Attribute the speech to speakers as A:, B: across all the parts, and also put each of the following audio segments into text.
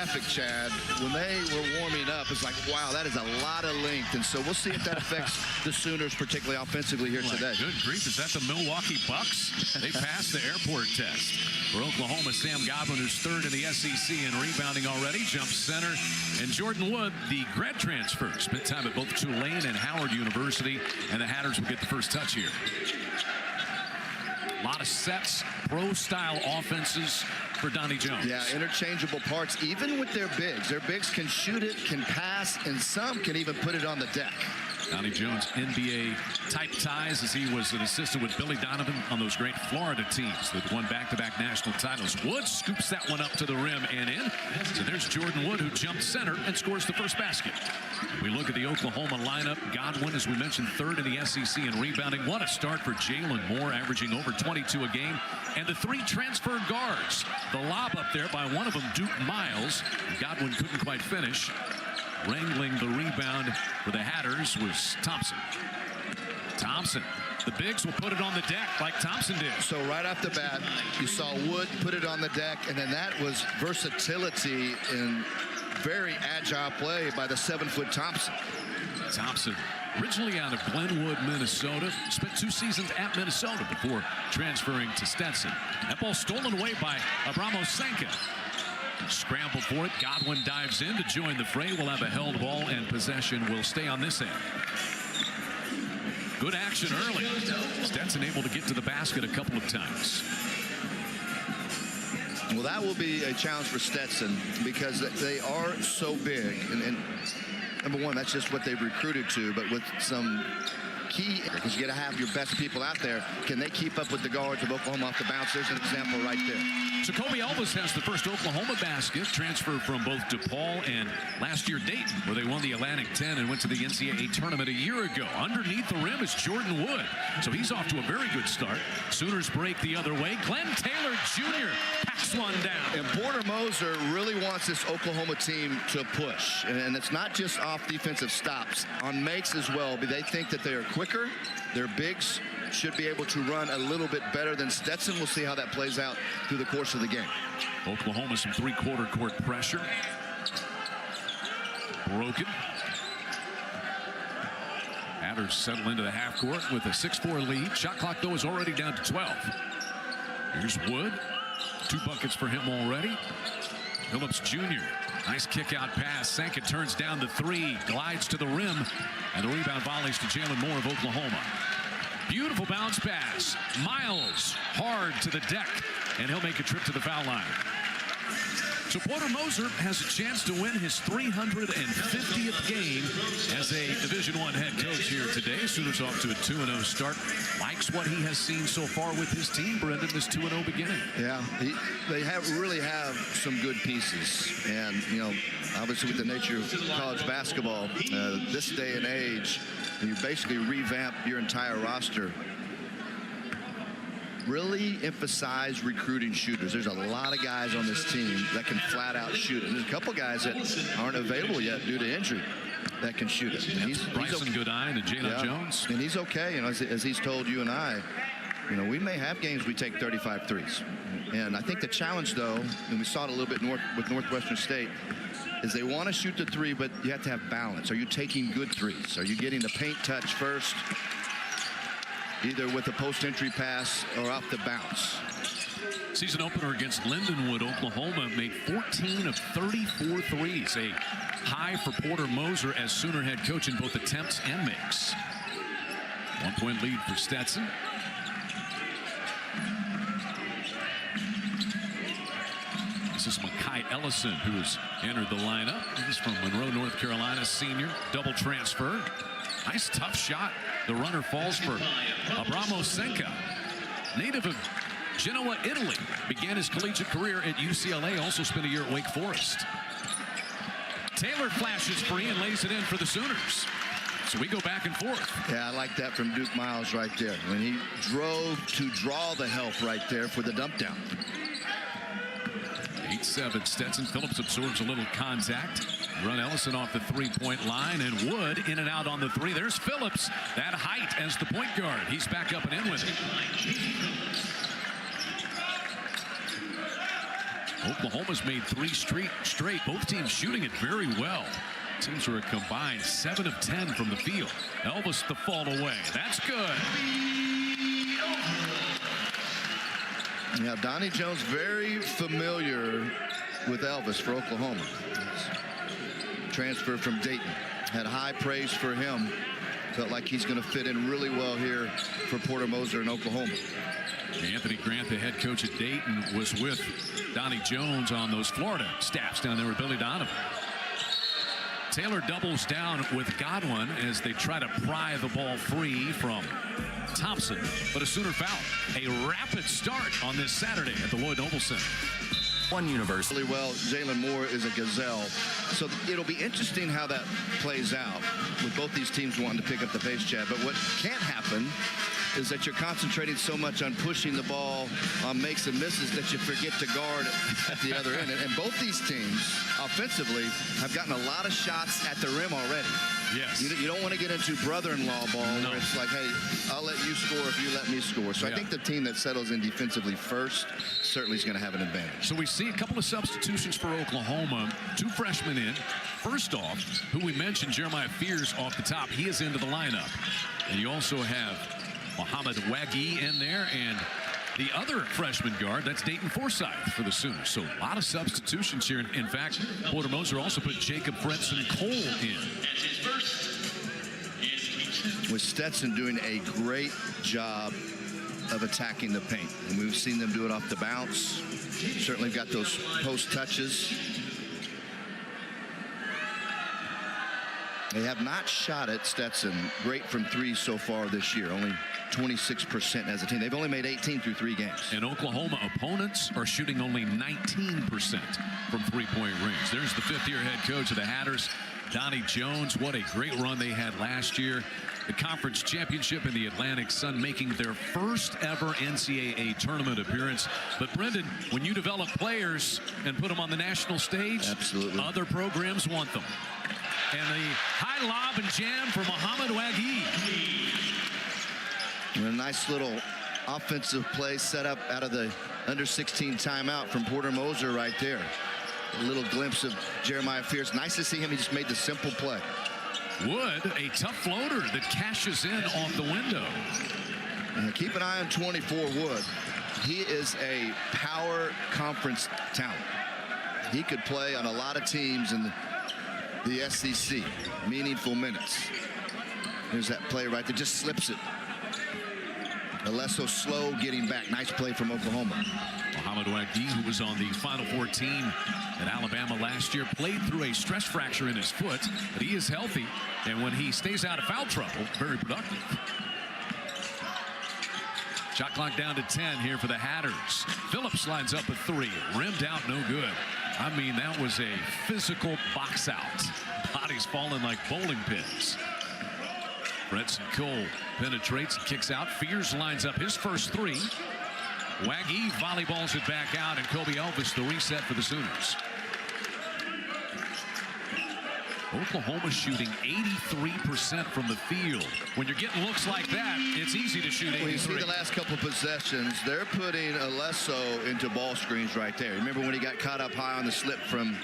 A: graphic, Chad, when they were warming up, it's like, wow, that is a lot of length. And so we'll see if that affects the Sooners, particularly offensively here today.
B: Good grief, is that the Milwaukee Bucks? They passed the airport test. For Oklahoma, Sam Godwin, who's third in the SEC in rebounding already, jumps center. And Jordan Wood, the grad transfer, spent time at both Tulane and Howard University, and the Hatters will get the first touch here. A lot of sets, pro-style offenses for Donnie Jones.
A: Yeah, interchangeable parts, even with their bigs. Their bigs can shoot it, can pass, and some can even put it on the deck.
B: Donnie Jones, NBA-type ties as he was an assistant with Billy Donovan on those great Florida teams that won back-to-back national titles. Wood scoops that one up to the rim and in. So there's Jordan Wood, who jumps center and scores the first basket. We look at the Oklahoma lineup. Godwin, as we mentioned, third in the SEC in rebounding. What a start for Jalen Moore, averaging over 22 a game. And the three transfer guards. The lob up there by one of them, Duke Miles. Godwin couldn't quite finish. Wrangling the rebound for the Hatters was Thompson. Thompson, the bigs will put it on the deck like Thompson did.
A: So right off the bat, you saw Wood put it on the deck, and then that was versatility and very agile play by the 7-foot Thompson.
B: Thompson, originally out of Glenwood, Minnesota, spent 2 seasons at Minnesota before transferring to Stetson. That ball stolen away by Abramosenka. Scramble for it. Godwin dives in to join the fray. We'll have a held ball, and possession will stay on this end. Good action early. Stetson able to get to the basket a couple of times.
A: Well, that will be a challenge for Stetson because they are so big. And number one, that's just what they've recruited to. But with some key, because you got to have your best people out there. Can they keep up with the guards of Oklahoma off the bounce? There's an example right there.
B: Jacoby Elvis has the first Oklahoma basket, transferred from both DePaul and last year Dayton, where they won the Atlantic 10 and went to the NCAA tournament a year ago. Underneath the rim is Jordan Wood, so he's off to a very good start. Sooners break the other way. Glenn Taylor Jr. packs one down.
A: And Porter Moser really wants this Oklahoma team to push, and it's not just off defensive stops, on makes as well. But they think that they are quicker. Their bigs should be able to run a little bit better than Stetson. We'll see how that plays out through the course of the game.
B: Oklahoma some three-quarter court pressure. Broken. Hatters settle into the half court with a 6-4 lead. Shot clock, though, is already down to 12. Here's Wood. 2 buckets for him already. Phillips Jr. Nice kick out pass. Sanka turns down the 3, glides to the rim, and the rebound volleys to Jalen Moore of Oklahoma. Beautiful bounce pass. Miles hard to the deck, and he'll make a trip to the foul line. So Porter Moser has a chance to win his 350th game as a Division I head coach here today. Sooners off to a 2-0 start. Likes what he has seen so far with his team, Brendan, this 2-0 beginning.
A: Yeah, they really have some good pieces. And, you know, obviously with the nature of college basketball, this day and age, you basically revamp your entire roster. Really emphasize recruiting shooters. There's a lot of guys on this team that can flat out shoot it. And there's a couple guys that aren't available yet due to injury that can shoot it. And
B: he's Bryson Goodine and Jalen Jones.
A: And he's okay. You know, as he's told you and I, you know, we may have games we take 35 threes. And I think the challenge, though, and we saw it a little bit with Northwestern State, is they want to shoot the 3, but you have to have balance. Are you taking good threes? Are you getting the paint touch first, either with a post-entry pass or off the bounce?
B: Season opener against Lindenwood, Oklahoma made 14 of 34 threes, a high for Porter Moser as Sooner head coach in both attempts and makes. 1-point lead for Stetson. This is Mekhi Ellison, who has entered the lineup. He's from Monroe, North Carolina, senior, double transfer. Nice tough shot. The runner falls for Abramosenka. Native of Genoa, Italy. Began his collegiate career at UCLA. Also spent a year at Wake Forest. Taylor flashes free and lays it in for the Sooners. So we go back and forth.
A: Yeah, I like that from Duke Miles right there. When he drove to draw the help right there for the dump down.
B: 8-7. Stetson. Phillips absorbs a little contact. Run Ellison off the 3-point line, and Wood in and out on the 3. There's Phillips. That height as the point guard. He's back up and in with it. Oklahoma's made 3 straight. Both teams shooting it very well. Teams are a combined 7 of 10 from the field. Elvis the fall away. That's good.
A: Now, Donnie Jones very familiar with Elvis for Oklahoma. Transfer from Dayton. Had high praise for him. Felt like he's going to fit in really well here for Porter Moser in Oklahoma.
B: Anthony Grant, the head coach at Dayton, was with Donnie Jones on those Florida staffs down there with Billy Donovan. Taylor doubles down with Godwin as they try to pry the ball free from Thompson, but a Sooner foul. A rapid start on this Saturday at the Lloyd Noble Center.
C: One university.
A: Really well, Jalen Moore is a gazelle. So it'll be interesting how that plays out with both these teams wanting to pick up the pace, Chad. But what can't happen is that you're concentrating so much on pushing the ball on makes and misses that you forget to guard at the other end. And both these teams offensively have gotten a lot of shots at the rim already.
B: Yes.
A: You don't want to get into brother-in-law ball
B: No.
A: where it's like, hey, I'll let you score if you let me score. So I think the team that settles in defensively first certainly is going to have an advantage.
B: So we see a couple of substitutions for Oklahoma. 2 freshmen in. First off, who we mentioned, Jeremiah Fears off the top. He is into the lineup. And you also have Mohamed Wagee in there, and the other freshman guard, that's Dayton Forsythe for the Sooners. So a lot of substitutions here. In fact, Porter Moser also put Jacob Fredson Cole in.
A: With Stetson doing a great job of attacking the paint. And we've seen them do it off the bounce. Certainly got those post touches. They have not shot at Stetson great from 3 so far this year. Only 26% as a team. They've only made 18 through 3 games.
B: And Oklahoma opponents are shooting only 19% from three-point range. There's the 5th-year head coach of the Hatters, Donnie Jones. What a great run they had last year. The conference championship in the Atlantic Sun, making their first ever NCAA tournament appearance. But Brendan, when you develop players and put them on the national stage,
A: absolutely,
B: other programs want them. And the high lob and jam for Mohamed Wagee.
A: And a nice little offensive play set up out of the under-16 timeout from Porter Moser right there. A little glimpse of Jeremiah Fears. Nice to see him. He just made the simple play.
B: Wood, a tough floater that cashes in off the window.
A: And keep an eye on 24 Wood. He is a power conference talent. He could play on a lot of teams in the SEC. Meaningful minutes. There's that play right there. Just slips it. Alesso slow getting back. Nice play from Oklahoma.
B: Mohamed Wagee, who was on the Final Four team at Alabama last year, played through a stress fracture in his foot, but he is healthy, and when he stays out of foul trouble, very productive. Shot clock down to 10 here for the Hatters. Phillips lines up a 3, rimmed out, no good. I mean, that was a physical box out. Bodies falling like bowling pins. Fredson Cole penetrates and kicks out. Fears lines up his first 3. Wagee volleyballs it back out, and Kobe Elvis the reset for the Sooners. Oklahoma shooting 83% from the field. When you're getting looks like that, it's easy to shoot 83.
A: Well, you see the last couple possessions, they're putting Alesso into ball screens right there. Remember when he got caught up high on the slip from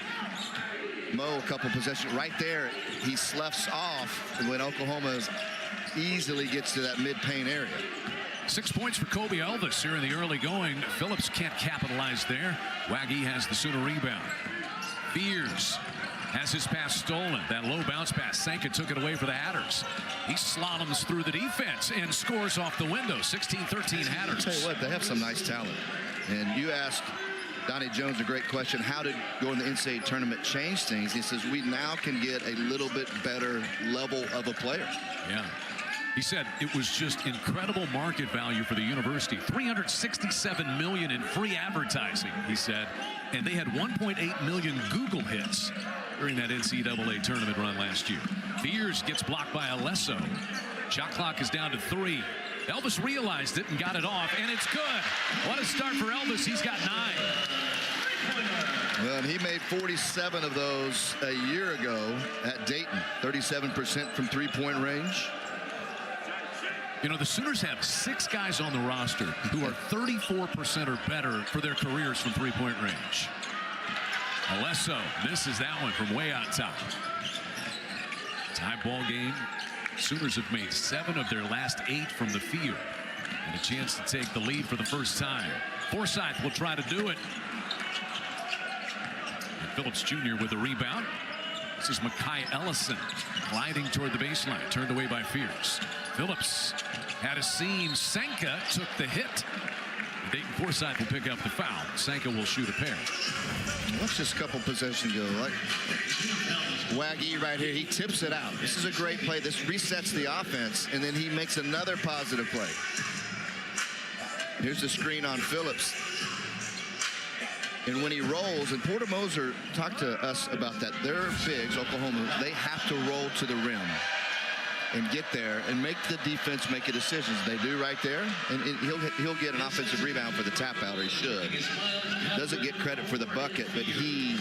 A: Mo a couple possessions? Right there, he sloughs off when Oklahoma easily gets to that mid-paint area.
B: 6 points for Kobe Elvis here in the early going. Phillips can't capitalize there. Wagee has the Sooner rebound. Fears has his pass stolen. That low bounce pass. Sanka took it away for the Hatters. He slaloms through the defense and scores off the window. 16-13 Hatters.
A: I'll tell you what, they have some nice talent. And you asked Donnie Jones a great question. How did going to the NCAA tournament change things? He says we now can get a little bit better level of a player.
B: Yeah. He said it was just incredible market value for the university. $367 million in free advertising, he said. And they had 1.8 million Google hits during that NCAA tournament run last year. Fears gets blocked by Alesso. Shot clock is down to 3. Elvis realized it and got it off, and it's good. What a start for Elvis. He's got 9.
A: Well, and he made 47 of those a year ago at Dayton. 37% from three-point range.
B: You know, the Sooners have 6 guys on the roster who are 34% or better for their careers from three-point range. Alesso misses that one from way out top. Tie ball game. Sooners have made 7 of their last 8 from the field. And a chance to take the lead for the first time. Forsythe will try to do it. And Phillips Jr. with a rebound. This is Makai Ellison gliding toward the baseline. Turned away by Fierce. Phillips had a seam. Senka took the hit. Dayton Forsythe will pick up the foul. Senka will shoot a pair.
A: Watch this couple possession go. Like Waggy right here, he tips it out. This is a great play. This resets the offense, and then he makes another positive play. Here's the screen on Phillips. And when he rolls, and Porter Moser talked to us about that, their bigs, Oklahoma, they have to roll to the rim and get there and make the defense make a decision. They do right there, and he'll get an offensive rebound for the tap out, or he should. Doesn't get credit for the bucket, but he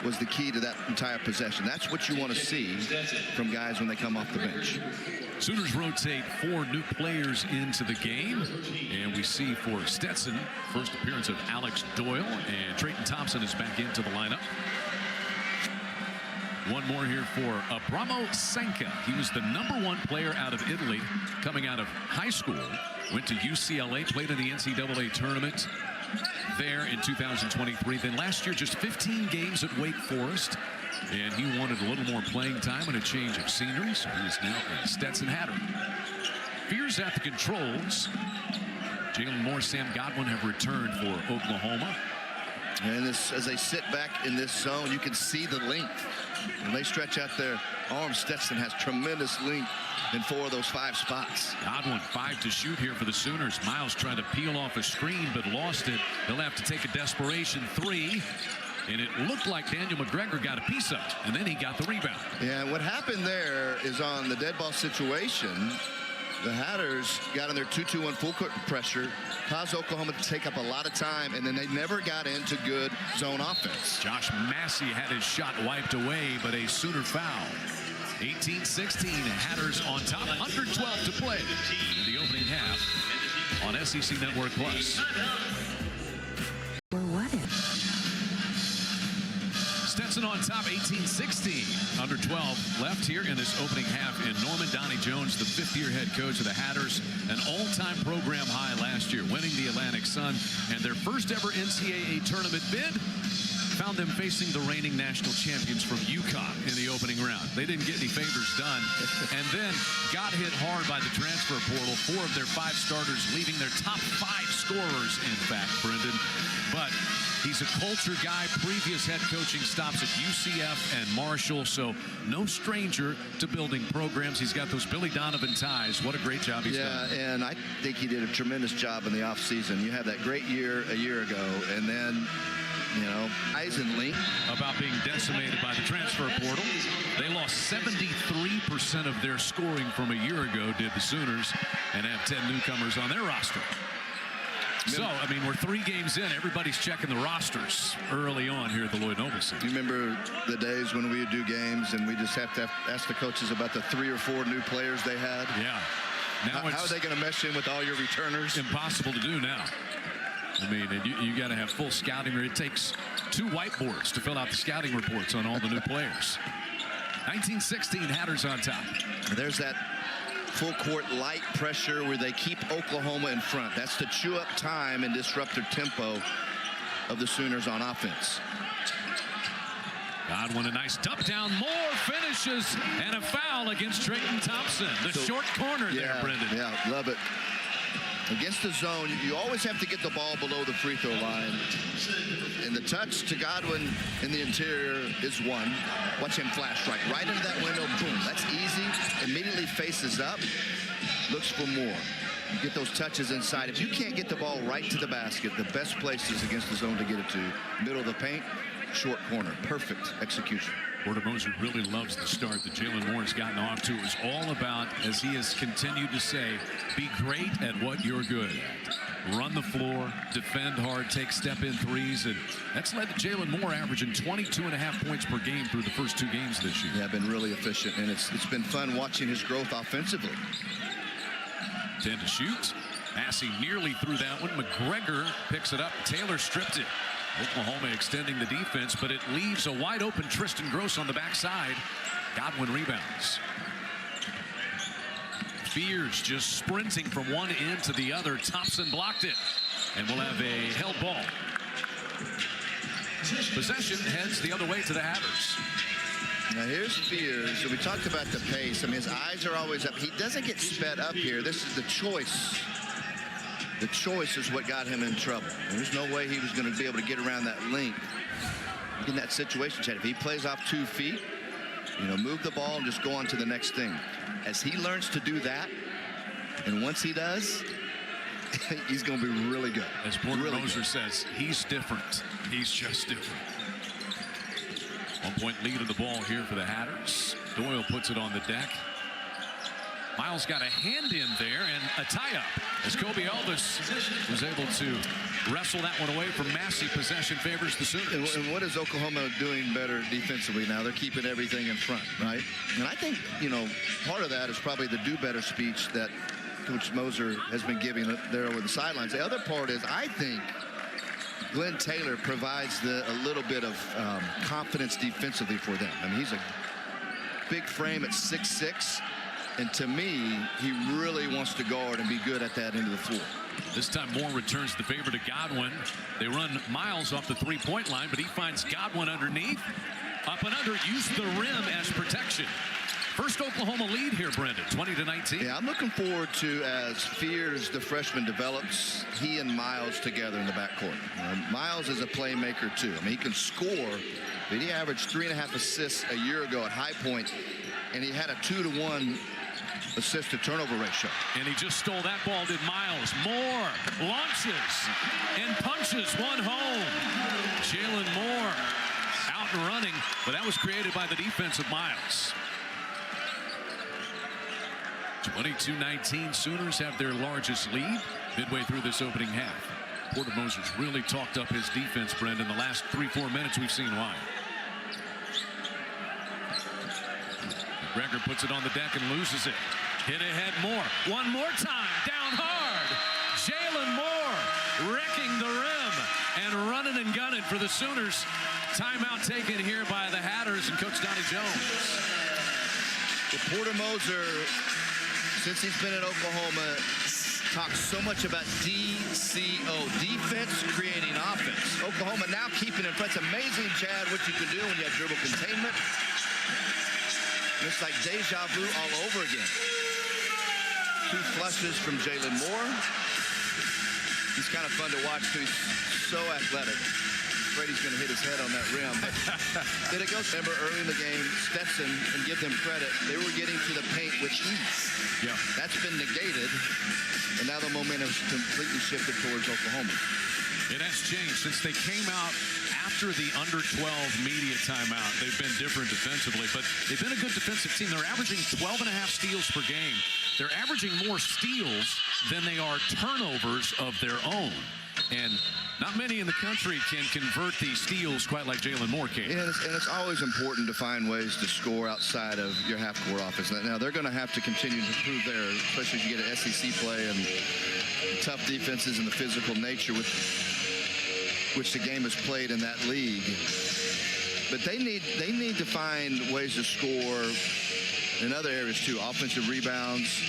A: was the key to that entire possession. That's what you want to see from guys when they come off the bench.
B: Sooners rotate 4 new players into the game, and we see for Stetson, first appearance of Alex Doyle, and Trayton Thompson is back into the lineup. One more here for Abramo Senka. He was the #1 player out of Italy coming out of high school. Went to UCLA, played in the NCAA tournament there in 2023. Then last year, just 15 games at Wake Forest. And he wanted a little more playing time and a change of scenery. So he is now a Stetson Hatter. Fears at the controls. Jalen Moore, Sam Godwin have returned for Oklahoma.
A: And this, as they sit back in this zone, you can see the length. When they stretch out their arms, Stetson has tremendous length in 4 of those 5 spots.
B: Godwin 5 to shoot here for the Sooners. Miles trying to peel off a screen but lost it. He'll have to take a desperation 3. And it looked like Daniel McGregor got a piece of it, and then he got the rebound.
A: Yeah, what happened there is on the dead ball situation, the Hatters got in their 2-2-1 full court pressure, caused Oklahoma to take up a lot of time, and then they never got into good zone offense.
B: Josh Massey had his shot wiped away, but a Sooner foul. 18-16, Hatters on top, 112 to play in the opening half on SEC Network Plus. Stetson on top, 18-16. Under 12 left here in this opening half in Norman. Donnie Jones, the 5th-year head coach of the Hatters, an all-time program high last year, winning the Atlantic Sun, and their first ever NCAA tournament bid found them facing the reigning national champions from UConn in the opening round. They didn't get any favors done, and then got hit hard by the transfer portal. 4 of their 5 starters leaving their top 5 scorers, in fact, Brendan. But he's a culture guy, previous head coaching stops at UCF and Marshall, so no stranger to building programs. He's got those Billy Donovan ties. What a great job he's done.
A: Yeah, and I think he did a tremendous job in the offseason. You had that great year a year ago, and then, you know, Eisenlink.
B: About being decimated by the transfer portal. They lost 73% of their scoring from a year ago, did the Sooners, and have 10 newcomers on their roster. So, I mean, we're 3 games in. Everybody's checking the rosters early on here at the Lloyd Noble Center.
A: You remember the days when we would do games and we just have to ask the coaches about the 3 or 4 new players they had?
B: Yeah. Now
A: how are they going to mesh in with all your returners?
B: Impossible to do now. I mean, you got to have full scouting. It takes 2 whiteboards to fill out the scouting reports on all the new players. 19-16, Hatters on top.
A: There's that full court light pressure where they keep Oklahoma in front. That's to chew up time and disrupt the tempo of the Sooners on offense.
B: Godwin, a nice dump down. Moore finishes, and a foul against Trayton Thompson. The short corner there, Brendan.
A: Yeah, love it. Against the zone, you always have to get the ball below the free throw line. And the touch to Godwin in the interior is 1. Watch him flash right into that window. Boom, that's easy. Immediately faces up, looks for more. You get those touches inside. If you can't get the ball right to the basket, the best place is against the zone to get it to. Middle of the paint, short corner. Perfect execution.
B: Porter Moser really loves the start that Jalen Moore has gotten off to. It was all about, as he has continued to say, be great at what you're good at. Run the floor, defend hard, take step-in threes, and that's led to Jalen Moore averaging 22.5 points per game through the first 2 games this year.
A: Yeah, been really efficient, and it's been fun watching his growth offensively.
B: 10 to shoot. Massey nearly threw that one. McGregor picks it up. Taylor stripped it. Oklahoma extending the defense, but it leaves a wide open Tristan Gross on the backside. Godwin rebounds. Fears just sprinting from one end to the other. Thompson blocked it, and we'll have a held ball. Possession heads the other way to the Hatters.
A: Now here's Fears. So we talked about the pace. I mean, his eyes are always up. He doesn't get sped up here. This is the choice. The choice is what got him in trouble. There's no way he was going to be able to get around that length in that situation, Chad. If he plays off 2 feet, move the ball and just go on to the next thing. As he learns to do that, and once he does, he's going to be really good.
B: As Porter Moser says, he's different. He's just different. 1-point lead of the ball here for the Hatters. Doyle puts it on the deck. Miles got a hand in there and a tie-up as Kobe Elvis was able to wrestle that one away from Massey. Possession favors the Sooners.
A: And what is Oklahoma doing better defensively now? They're keeping everything in front, right? And I think, part of that is probably the do better speech that Coach Moser has been giving there over the sidelines. The other part is, I think Glenn Taylor provides a little bit of confidence defensively for them. I mean, he's a big frame at 6'6". And to me, he really wants to guard and be good at that end of the floor.
B: This time Moore returns the favor to Godwin. They run Miles off the 3-point line, but he finds Godwin underneath. Up and under, use the rim as protection. First Oklahoma lead here, Brendan, 20-19.
A: Yeah, I'm looking forward to, as Fears, the freshman, develops, he and Miles together in the backcourt. Miles is a playmaker, too. I mean, he can score, but he averaged 3.5 assists a year ago at High Point, and he had a 2-to-1 assist to turnover ratio.
B: And he just stole that ball, did Miles. Moore launches and punches one home. Jalen Moore out and running, but that was created by the defense of Miles. 22-19, Sooners have their largest lead midway through this opening half. Porter Moser's really talked up his defense, Brendan. The last 3-4 minutes we've seen why. McGregor puts it on the deck and loses it. Hit ahead Moore. One more time. Down hard. Jalen Moore wrecking the rim and running and gunning for the Sooners. Timeout taken here by the Hatters and Coach Donnie Jones.
A: Porter Moser, since he's been at Oklahoma, talks so much about DCO, defense creating offense. Oklahoma now keeping in front. It's amazing, Chad, what you can do when you have dribble containment. It's like deja vu all over again. 2 flushes from Jalen Moore. He's kind of fun to watch, too. He's so athletic. Afraid he's going to hit his head on that rim. Did it go? Remember early in the game, Stetson, and give them credit, they were getting to the paint with ease.
B: Yeah.
A: That's been negated, and now the momentum's completely shifted towards Oklahoma.
B: It has changed since they came out after the under-12 media timeout. They've been different defensively, but they've been a good defensive team. They're averaging 12.5 steals per game. They're averaging more steals than they are turnovers of their own. And not many in the country can convert these steals quite like Jalen Moore can.
A: And it's always important to find ways to score outside of your half-court offense. Now, they're going to have to continue to improve there, especially as you get an SEC play and tough defenses and the physical nature with which the game is played in that league. But they need to find ways to score in other areas too, offensive rebounds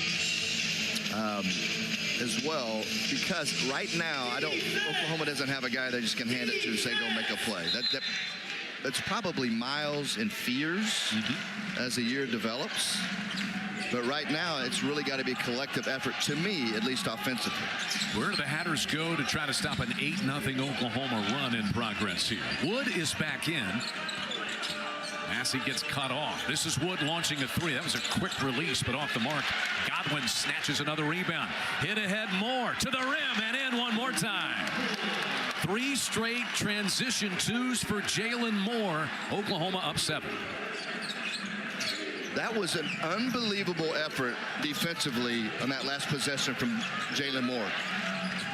A: as well, because right now Oklahoma doesn't have a guy they just can hand it to and say go make a play. That's probably Miles and Fears as the year develops. But right now, it's really got to be a collective effort, to me, at least offensively.
B: Where do the Hatters go to try to stop an 8-0 Oklahoma run in progress here? Wood is back in. Massey gets cut off. This is Wood launching a 3. That was a quick release, but off the mark. Godwin snatches another rebound. Hit ahead Moore to the rim and in one more time. 3 straight transition 2s for Jalen Moore. Oklahoma up 7.
A: That was an unbelievable effort defensively on that last possession from Jalen Moore.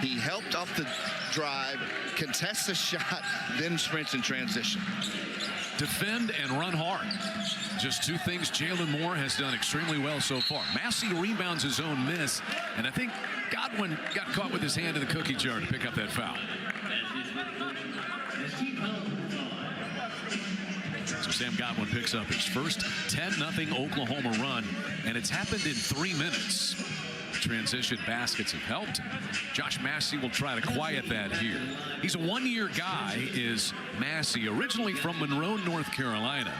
A: He helped off the drive, contests the shot, then sprints in transition.
B: defend and run hard. Just two things Jalen Moore has done extremely well so far. Massey rebounds his own miss, and I think Godwin got caught with his hand in the cookie jar to pick up that foul. So Sam Godwin picks up his first 10-0 Oklahoma run, and it's happened in 3 minutes. Transition baskets have helped. Josh Massey will try to quiet that here. He's a one-year guy, is Massey, originally from Monroe, North Carolina.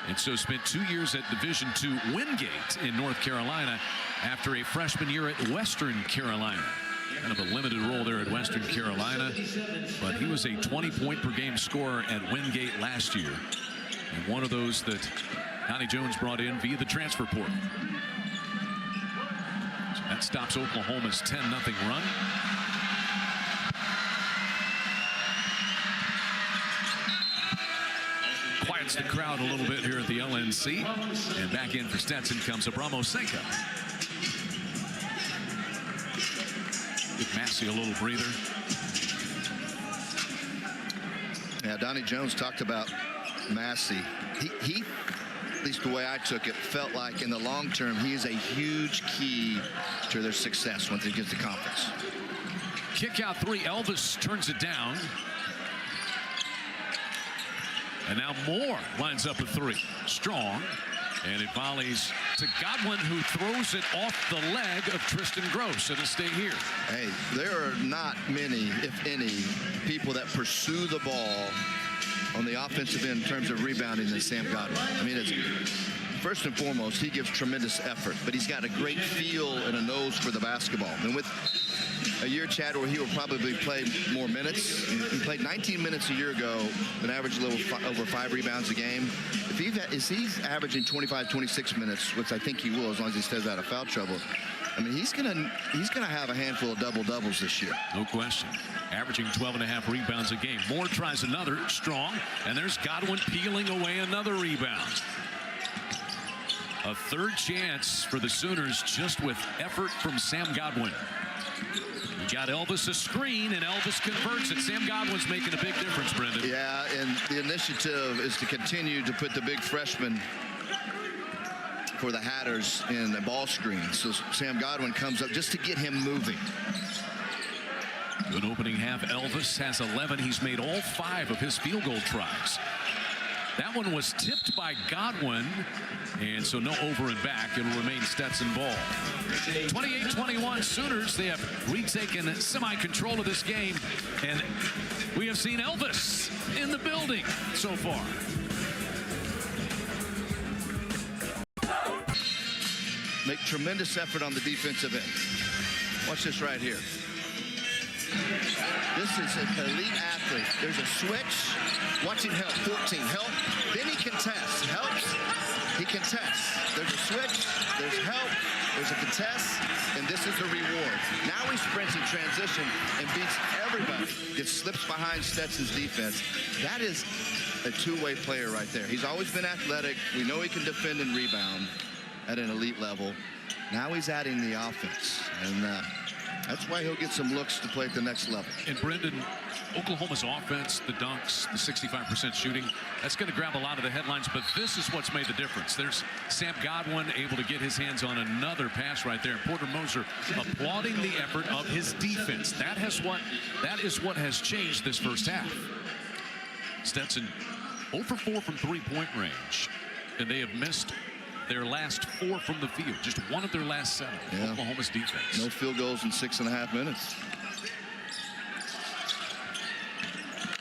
B: And so spent 2 years at Division II Wingate in North Carolina after a freshman year at Western Carolina. Kind of a limited role there at Western Carolina, but he was a 20-point-per-game scorer at Wingate last year. And one of those that Connie Jones brought in via the transfer portal. So that stops Oklahoma's 10-0 run. Quiets the crowd a little bit here at the LNC. And back in for Stetson comes Abramo Senka. Give Massey a little breather.
A: Yeah, Donnie Jones talked about Massey. He, at least the way I took it, felt like in the long term, he is a huge key to their success once he gets to conference.
B: Kick out three. Elvis turns it down. And now Moore lines up a three. Strong. And it volleys to Godwin, who throws it off the leg of Tristan Gross. It'll stay here.
A: Hey, there are not many, if any, people that pursue the ball on the offensive end in terms of rebounding than Sam Godwin. I mean, it's, first and foremost, he gives tremendous effort, but he's got a great feel and a nose for the basketball. And with a year, Chad, where he will probably play more minutes. He played 19 minutes a year ago, an average little over 5 rebounds a game. If he's averaging 25, 26 minutes, which I think he will as long as he stays out of foul trouble, I mean, he's gonna have a handful of double-doubles this year.
B: No question. Averaging 12.5 rebounds a game. Moore tries another, strong, and there's Godwin peeling away another rebound. A third chance for the Sooners just with effort from Sam Godwin. You got Elvis a screen, and Elvis converts it. Sam Godwin's making a big difference, Brendan.
A: Yeah, and the initiative is to continue to put the big freshman for the Hatters in the ball screen. So Sam Godwin comes up just to get him moving.
B: Good opening half. Elvis has 11. He's made all 5 of his field goal tries. That one was tipped by Godwin, and so no over and back. It'll remain Stetson ball. 28-21 Sooners. They have retaken semi-control of this game, and we have seen Elvis in the building so far.
A: Make tremendous effort on the defensive end. Watch this right here. This is an elite athlete. There's a switch. Watch him help. 14. Help. Then he contests. Helps. He contests. There's a switch. There's help. There's a contest. And this is the reward. Now he sprints in transition and beats everybody. Just slips behind Stetson's defense. That is a two-way player right there. He's always been athletic. We know he can defend and rebound at an elite level. Now he's adding the offense. And that's why he'll get some looks to play at the next level.
B: And Brendan, Oklahoma's offense, the dunks, the 65% shooting, that's going to grab a lot of the headlines, but this is what's made the difference. There's Sam Godwin able to get his hands on another pass right there. And Porter Moser applauding the effort of his defense. That is what has changed this first half. Stetson 0 for 4 from three-point range, and they have missed their last 4 from the field. Just one of their last 7. Yeah. Oklahoma's defense.
A: No field goals in 6.5 minutes.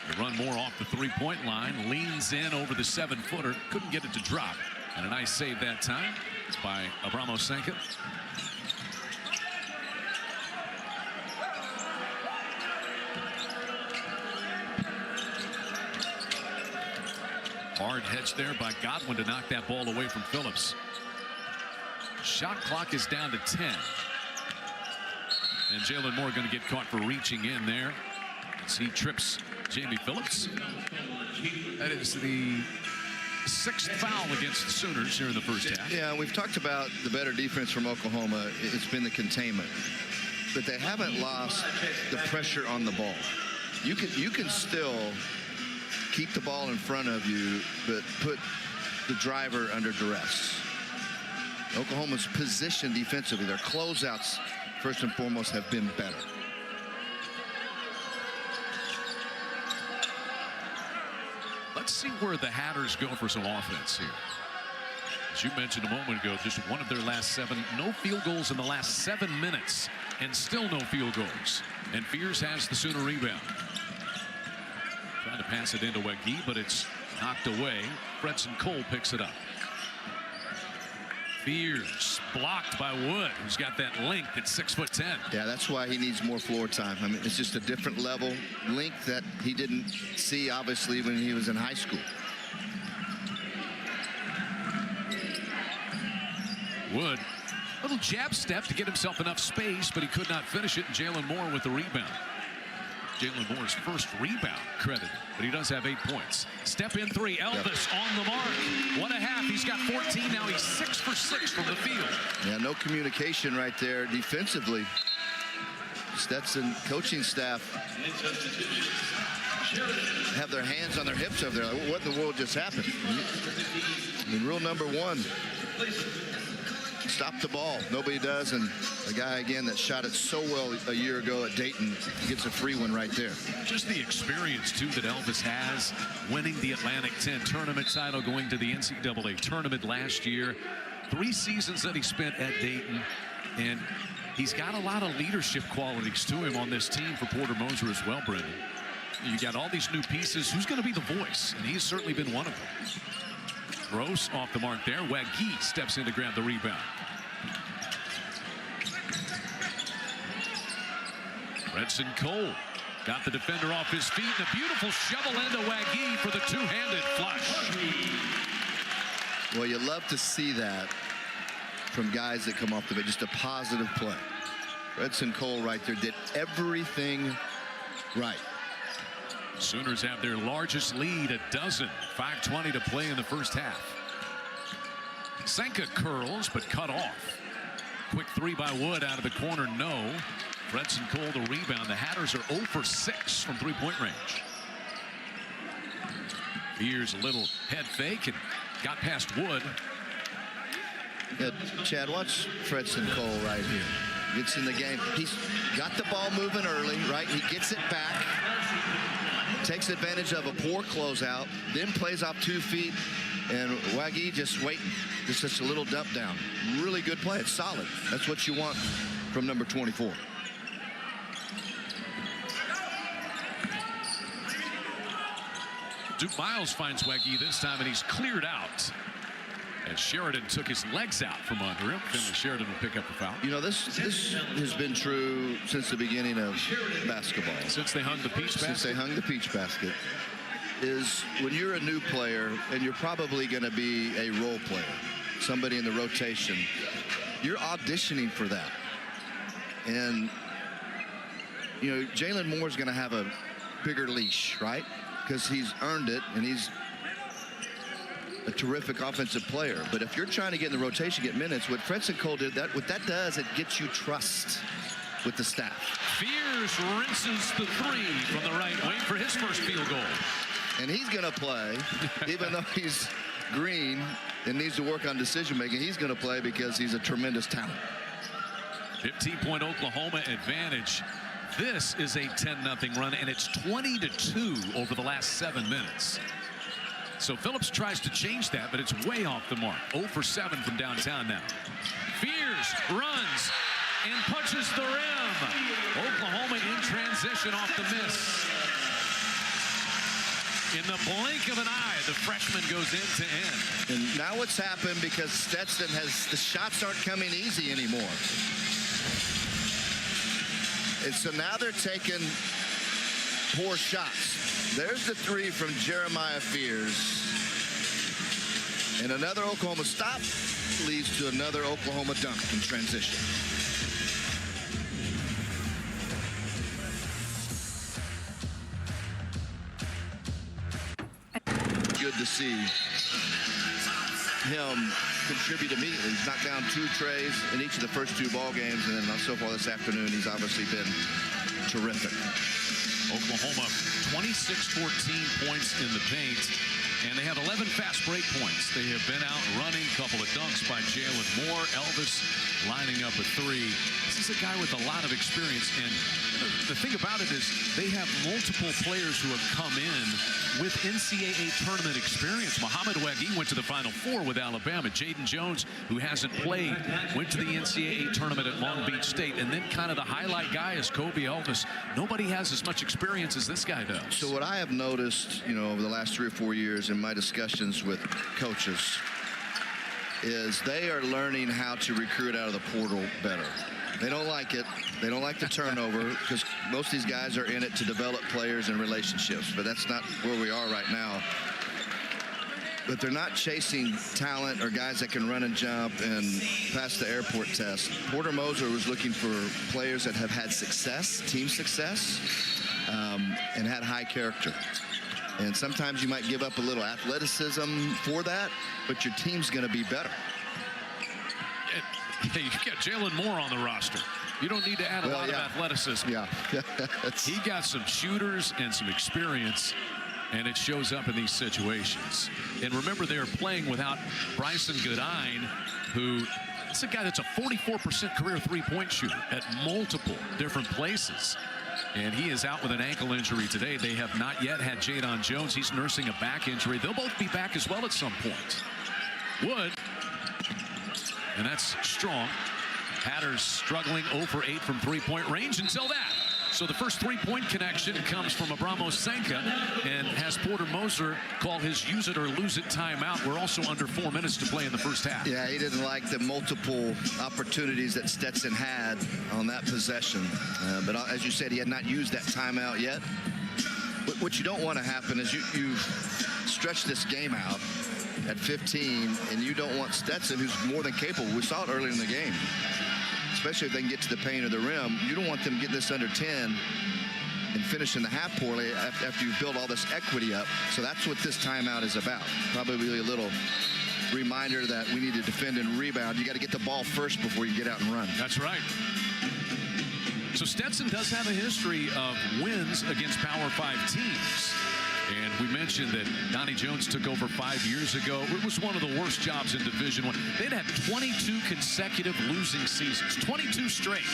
B: They run more off the three-point line. Leans in over the 7-footer. Couldn't get it to drop. And a nice save that time. It's by Abramo Senka. Hard hedge there by Godwin to knock that ball away from Phillips. Shot clock is down to 10. And Jalen Moore going to get caught for reaching in there as he trips Jamie Phillips. That is the 6th foul against the Sooners here in the first half.
A: Yeah, we've talked about the better defense from Oklahoma. It's been the containment. But they haven't lost the pressure on the ball. You can still keep the ball in front of you, but put the driver under duress. Oklahoma's position defensively, their closeouts, first and foremost, have been better.
B: Let's see where the Hatters go for some offense here. As you mentioned a moment ago, just one of their last 7, no field goals in the last 7 minutes, and still no field goals. And Fears has the Sooner rebound. Trying to pass it into Wegge, but it's knocked away. Fredson Cole picks it up. Fears blocked by Wood, who's got that length at 6'10".
A: Yeah, that's why he needs more floor time. I mean, it's just a different level, length that he didn't see, obviously, when he was in high school.
B: Wood, little jab step to get himself enough space, but he could not finish it. And Jalen Moore with the rebound. Jalen Moore's first rebound credited, but he does have 8 points. Step in 3, Elvis on the mark. 1.5, he's got 14, now he's 6 for 6 from the field.
A: Yeah, no communication right there defensively. Stetson coaching staff have their hands on their hips over there. Like, what in the world just happened? I mean, rule number 1, stop the ball. Nobody does, and the guy again that shot it so well a year ago at Dayton gets a free one right there.
B: Just the experience too that Elvis has, winning the Atlantic 10 tournament title, going to the NCAA tournament last year, 3 seasons that he spent at Dayton, and he's got a lot of leadership qualities to him on this team for Porter Moser as well. Brendan, you got all these new pieces. Who's going to be the voice? And he's certainly been one of them. Gross off the mark there. Wegge steps in to grab the rebound. Fredson Cole got the defender off his feet, and a beautiful shovel into Wegge for the two-handed flush.
A: Well, you love to see that from guys that come off the bench. Just a positive play. Fredson Cole right there did everything right.
B: Sooners have their largest lead, a dozen. 5:20 to play in the first half. Senka curls, but cut off. Quick 3 by Wood out of the corner, no. Fredson Cole the rebound. The Hatters are 0 for 6 from 3-point range. Here's a little head fake and got past Wood.
A: Yeah, Chad, watch Fredson Cole right here. Gets in the game. He's got the ball moving early, right? He gets it back, takes advantage of a poor closeout, then plays off 2 feet, and Wegge just waiting. Just a little dump down. Really good play. It's solid. That's what you want from number 24.
B: Duke Miles finds Wegge this time, and he's cleared out. And Sheridan took his legs out from under him. Finley Sheridan will pick up the foul.
A: You know, this has been true since the beginning of basketball.
B: Since they hung the peach basket?
A: Since they hung the peach basket. Is when you're a new player, and you're probably going to be a role player, somebody in the rotation, you're auditioning for that. And, you know, Jalen Moore's going to have a bigger leash, right? Because he's earned it, and he's a terrific offensive player. But if you're trying to get in the rotation, get minutes, what Fredson Cole did, what that does, it gets you trust with the staff.
B: Fears rinses the 3 from the right wing for his first field goal.
A: And he's going to play, even though he's green and needs to work on decision making. He's going to play because he's a tremendous talent.
B: 15-point Oklahoma advantage. This is a 10-0 run, and it's 20-2 over the last 7 minutes. So Phillips tries to change that, but it's way off the mark. 0 for 7 from downtown now. Fears runs and punches the rim. Oklahoma in transition off the miss. In the blink of an eye, the freshman goes end to end.
A: And now what's happened, because Stetson has, the shots aren't coming easy anymore. And so now they're taking poor shots. There's the 3 from Jeremiah Fears. And another Oklahoma stop leads to another Oklahoma dunk in transition. Good to see him contribute immediately. He's knocked down 2 trays in each of the first 2 ball games, and then so far this afternoon he's obviously been terrific.
B: Oklahoma 26-14 points in the paint. And they have 11 fast break points. They have been out running, a couple of dunks by Jalen Moore. Elvis lining up a three. This is a guy with a lot of experience. And the thing about it is they have multiple players who have come in with NCAA tournament experience. Muhammad Wagee went to the Final Four with Alabama. Jaden Jones, who hasn't played, went to the NCAA tournament at Long Beach State. And then kind of the highlight guy is Kobe Elvis. Nobody has as much experience as this guy does.
A: So what I have noticed, over the last 3 or 4 years in my discussions with coaches is they are learning how to recruit out of the portal better. They don't like it. They don't like the turnover because most of these guys are in it to develop players and relationships, but that's not where we are right now. But they're not chasing talent or guys that can run and jump and pass the airport test. Porter Moser was looking for players that have had success, team success, and had high character. And sometimes you might give up a little athleticism for that, but your team's going to be better.
B: Hey, you got Jalen Moore on the roster. You don't need to add a lot of athleticism.
A: Yeah.
B: He got some shooters and some experience, and it shows up in these situations. And remember, they're playing without Bryson Goodine, who is a guy that's a 44% career three-point shooter at multiple different places. And he is out with an ankle injury today. They have not yet had Jadon Jones. He's nursing a back injury. They'll both be back as well at some point. Wood, and that's strong. Hatters struggling 0 for 8 from three-point range until that. So the first three-point connection comes from Abramo Senka and has Porter Moser call his use it or lose it timeout. We're also under 4 minutes to play in the first half.
A: Yeah, he didn't like the multiple opportunities that Stetson had on that possession. But as you said, he had not used that timeout yet. But what you don't want to happen is you stretch this game out at 15, and you don't want Stetson, who's more than capable. We saw it earlier in the game. Especially if they can get to the paint or the rim. You don't want them getting this under 10 and finishing the half poorly after you build all this equity up. So that's what this timeout is about. Probably a little reminder that we need to defend and rebound. You got to get the ball first before you get out and run.
B: That's right. So Stetson does have a history of wins against Power 5 teams. And we mentioned that Donnie Jones took over 5 years ago. It was one of the worst jobs in Division I. They'd had 22 consecutive losing seasons, 22 straight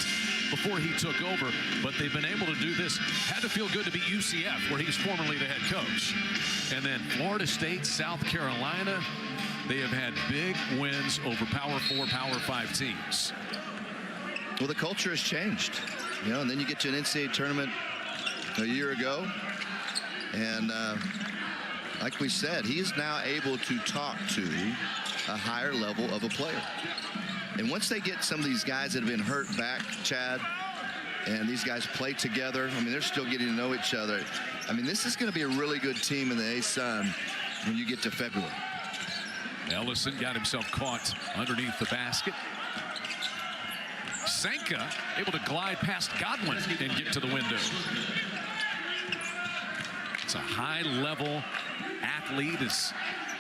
B: before he took over. But they've been able to do this. Had to feel good to beat UCF, where he's formerly the head coach. And then Florida State, South Carolina, they have had big wins over Power 4, Power 5 teams.
A: Well, the culture has changed. And then you get to an NCAA tournament a year ago. And like we said, he is now able to talk to a higher level of a player. And once they get some of these guys that have been hurt back, Chad, and these guys play together, I mean, they're still getting to know each other. I mean, this is going to be a really good team in the A-Sun when you get to February.
B: Ellison got himself caught underneath the basket. Senka able to glide past Godwin and get to the window. It's a high-level athlete, as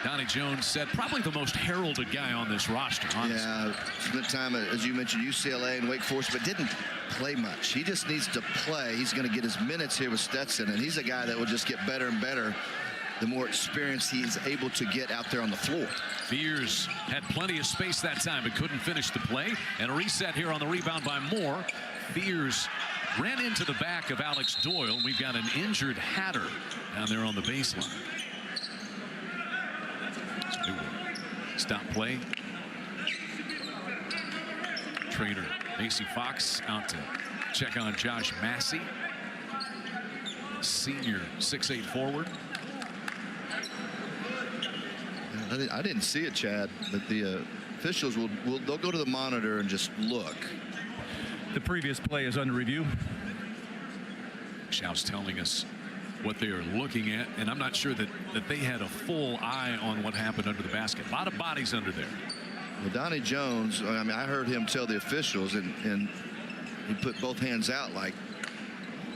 B: Donnie Jones said, probably the most heralded guy on this roster, honestly.
A: Yeah, spent time, as you mentioned, UCLA and Wake Forest, but didn't play much. He just needs to play. He's going to get his minutes here with Stetson, and he's a guy that will just get better and better the more experience he's able to get out there on the floor.
B: Fears had plenty of space that time, but couldn't finish the play. And a reset here on the rebound by Moore. Fears ran into the back of Alex Doyle. We've got an injured Hatter down there on the baseline. Stop play. Trainer Macy Fox out to check on Josh Massey, senior 6'8" forward.
A: I didn't see it, Chad, but the officials they'll go to the monitor and just look.
D: The previous play is under review.
B: Schauf's telling us what they are looking at, and I'm not sure that they had a full eye on what happened under the basket. A lot of bodies under there.
A: Well, Donnie Jones, I mean, I heard him tell the officials, and he put both hands out like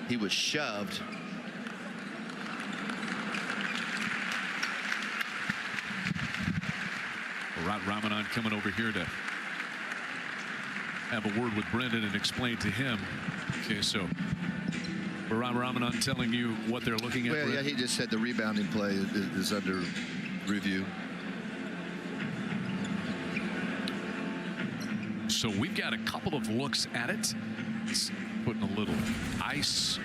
A: he was shoved.
B: Rod Ramadan coming over here to have a word with Brendan and explain to him. Okay, so Ram Ramadan telling you what they're looking at?
A: Well, yeah, he just said the rebounding play is under review.
B: So we've got a couple of looks at it. It's putting a little ice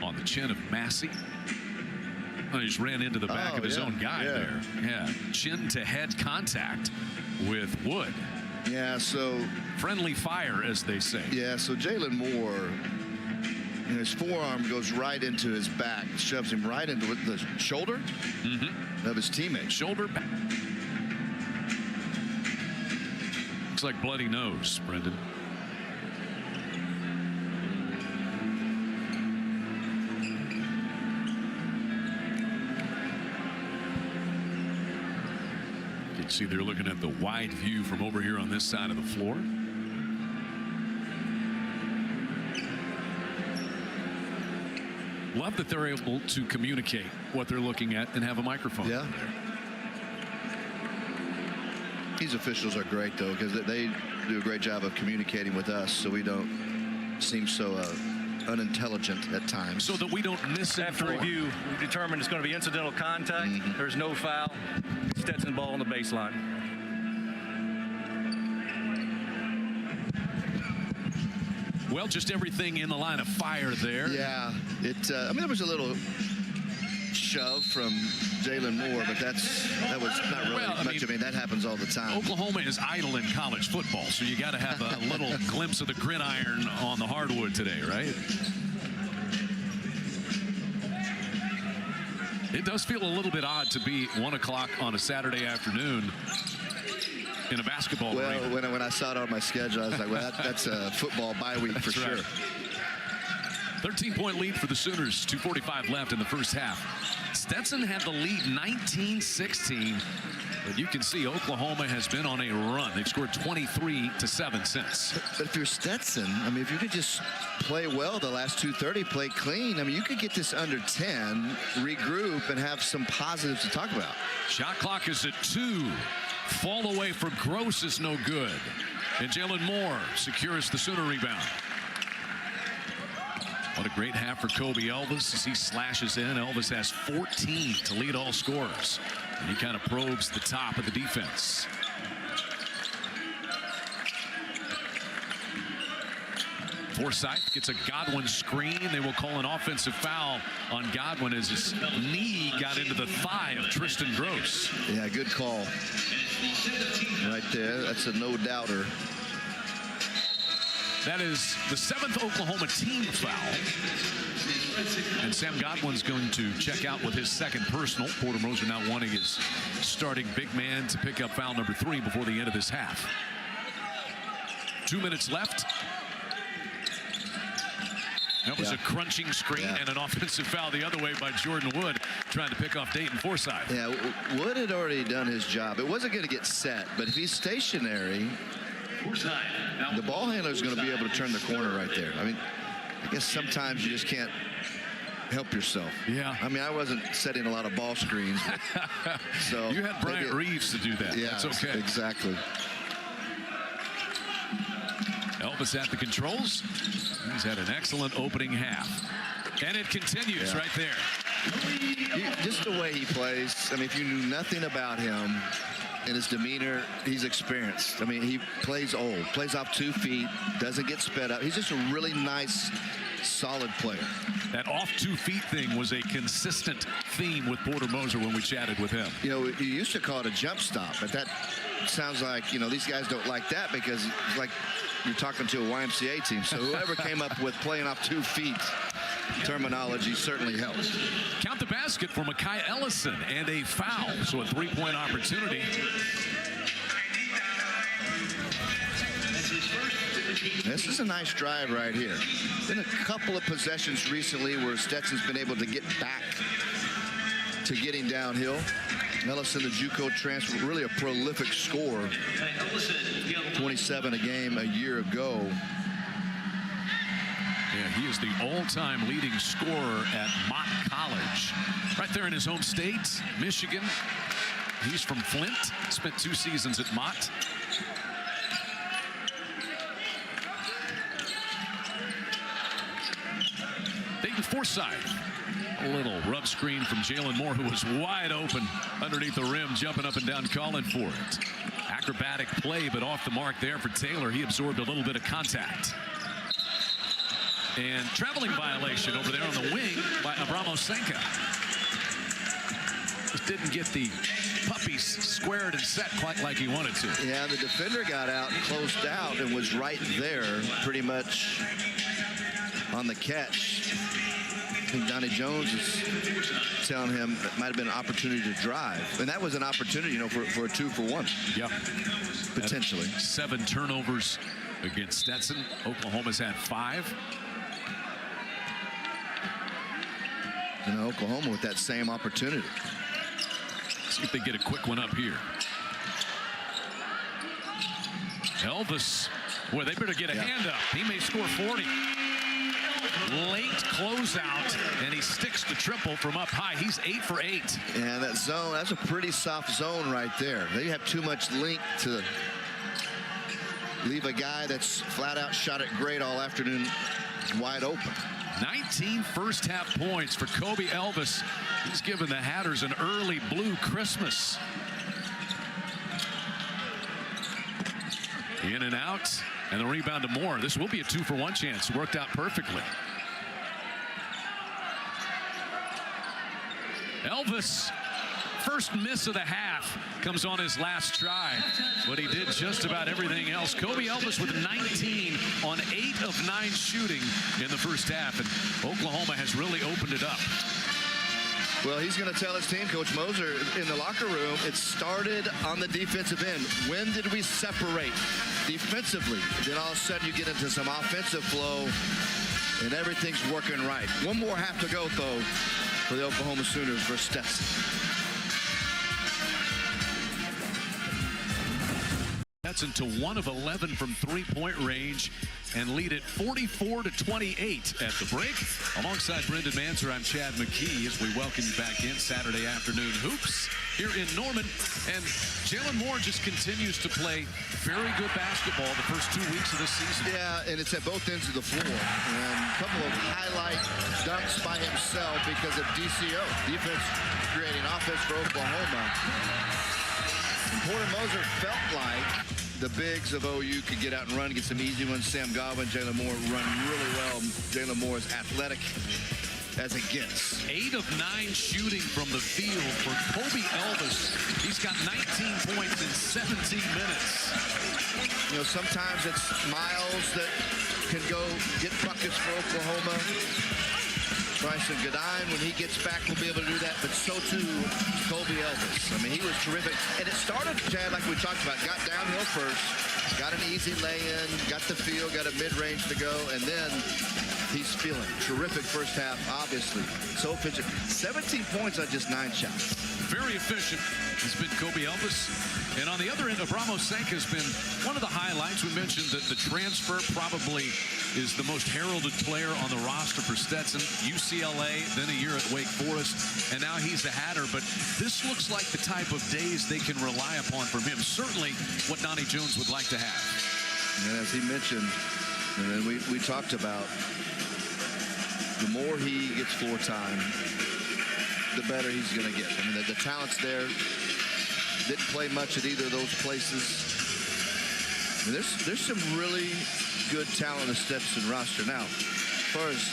B: on the chin of Massey. Oh, he just ran into the back of his own guy there. Yeah, chin to head contact with Wood.
A: Yeah, so
B: friendly fire, as they say.
A: Yeah, so Jalen Moore, his forearm goes right into his back, shoves him right into the shoulder of his teammate.
B: Shoulder back. Looks like bloody nose, Brendan. You can see they're looking at the wide view from over here on this side of the floor. Love that they're able to communicate what they're looking at and have a microphone.
A: Yeah. These officials are great, though, because they do a great job of communicating with us so we don't seem so unintelligent at times.
B: So that we don't miss it.
D: After review, we determined it's going to be incidental contact. There's no foul. Stetson ball on the baseline.
B: Well, just everything in the line of fire there.
A: Yeah, I mean, there was a little shove from Jalen Moore, but that was not really much. I mean, that happens all the time.
B: Oklahoma is idle in college football, so you got to have a little glimpse of the gridiron on the hardwood today, right? It does feel a little bit odd to be 1 o'clock on a Saturday afternoon in a basketball arena.
A: Well, when I saw it on my schedule, I was like, well, that's a football bye week for sure.
B: 13-point lead for the Sooners, 2:45 left in the first half. Stetson had the lead 19-16, but you can see Oklahoma has been on a run. They've scored 23-7 since.
A: But if you're Stetson, I mean, if you could just play well the last 2:30, play clean, I mean, you could get this under 10, regroup, and have some positives to talk about.
B: Shot clock is at 2. Fall away for Gross is no good. And Jalen Moore secures the Sooner rebound. What a great half for Kobe Elvis as he slashes in. Elvis has 14 to lead all scorers. And he kind of probes the top of the defense. Forsythe gets a Godwin screen. They will call an offensive foul on Godwin as his knee got into the thigh of Tristan Gross.
A: Yeah, good call. Right there. That's a no-doubter.
B: That is the 7th Oklahoma team foul. And Sam Godwin's going to check out with his second personal. Porter Moser now wanting his starting big man to pick up foul number 3 before the end of this half. 2 minutes left. That was a crunching screen and an offensive foul the other way by Jordan Wood trying to pick off Dayton Forsythe.
A: Yeah, Wood had already done his job. It wasn't going to get set, but if he's stationary, the ball handler is going to be able to turn the corner right there. I mean, I guess sometimes you just can't help yourself.
B: Yeah.
A: I mean, I wasn't setting a lot of ball screens. So
B: you had Bryant Reeves to do that.
A: Yeah,
B: that's okay.
A: Exactly.
B: Elvis at the controls. He's had an excellent opening half. And it continues right there.
A: Just the way he plays. I mean, if you knew nothing about him and his demeanor, he's experienced. I mean, he plays old, plays off 2 feet, doesn't get sped up. He's just a really nice, solid player.
B: That off 2 feet thing was a consistent theme with Porter Moser when we chatted with him.
A: You know, you used to call it a jump stop, but that sounds like, you know, these guys don't like that because it's like you're talking to a YMCA team. So whoever came up with playing off 2 feet terminology certainly helps.
B: Count the basket for Mekhi Ellison and a foul. So a 3-point opportunity.
A: This is a nice drive right here. Been a couple of possessions recently where Stetson's been able to get back to getting downhill. Ellison, the JUCO transfer, really a prolific scorer. 27 a game a year ago.
B: Yeah, he is the all-time leading scorer at Mott College. Right there in his home state, Michigan. He's from Flint, spent 2 seasons at Mott. Forsythe. A little rub screen from Jalen Moore, who was wide open underneath the rim, jumping up and down, calling for it. Acrobatic play, but off the mark there for Taylor. He absorbed a little bit of contact. And traveling violation over there on the wing by Abramosenko. Just didn't get the puppies squared and set quite like he wanted to.
A: Yeah, the defender got out and closed out and was right there pretty much on the catch. I think Donnie Jones is telling him it might have been an opportunity to drive. And that was an opportunity, you know, for a 2-for-1.
B: Yeah.
A: Potentially.
B: 7 turnovers against Stetson. Oklahoma's had 5.
A: And Oklahoma with that same opportunity.
B: See if they get a quick one up here. Elvis, boy, they better get a hand up. He may score 40. Late closeout, and he sticks to triple from up high. He's 8 for 8.
A: And that zone, that's a pretty soft zone right there. They have too much length to leave a guy that's flat out shot it great all afternoon wide open.
B: 19 first half points for Kobe Elvis. He's given the Hatters an early blue Christmas. In and out, and the rebound to Moore. This will be a 2-for-1 chance. Worked out perfectly. Elvis, first miss of the half, comes on his last try, but he did just about everything else. Kobe Elvis with 19 on 8 of 9 shooting in the first half, and Oklahoma has really opened it up.
A: Well, he's going to tell his team, Coach Moser, in the locker room, it started on the defensive end. When did we separate defensively? Then all of a sudden you get into some offensive flow, and everything's working right. One more half to go, though, for the Oklahoma Sooners versus Stetson.
B: Stetson to 1 of 11 from three-point range and lead it 44-28 at the break. Alongside Brendan Manser, I'm Chad McKee as we welcome you back in Saturday afternoon hoops here in Norman. And Jalen Moore just continues to play very good basketball the first 2 weeks of the season.
A: Yeah, and it's at both ends of the floor. And a couple of highlight dunks by himself because of DCO. Defense creating offense for Oklahoma. And Porter Moser felt like the bigs of OU could get out and run, get some easy ones. Sam Godwin, Jalen Moore run really well. Jalen Moore is athletic as it gets.
B: 8 of 9 shooting from the field for Kobe Elvis. He's got 19 points in 17 minutes.
A: You know, sometimes it's Miles that can go get buckets for Oklahoma. Bryson Godine, when he gets back, will be able to do that, but so too Kobe Elvis. I mean, he was terrific. And it started, Chad, like we talked about, got downhill first, got an easy lay-in, got the feel, got a mid-range to go, and then he's feeling terrific first half, obviously. So efficient. 17 points on just 9 shots.
B: Very efficient has been Kobe Elvis. And on the other end, Abramosenko has been one of the highlights. We mentioned that the transfer probably is the most heralded player on the roster for Stetson. UCLA, then a year at Wake Forest, and now he's a Hatter. But this looks like the type of days they can rely upon from him. Certainly what Donnie Jones would like to have.
A: And as he mentioned, and then we talked about, the more he gets floor time, the better he's going to get. I mean, the talent's there. Didn't play much at either of those places. I mean, there's some really good talent in the Stetson roster. Now, as far as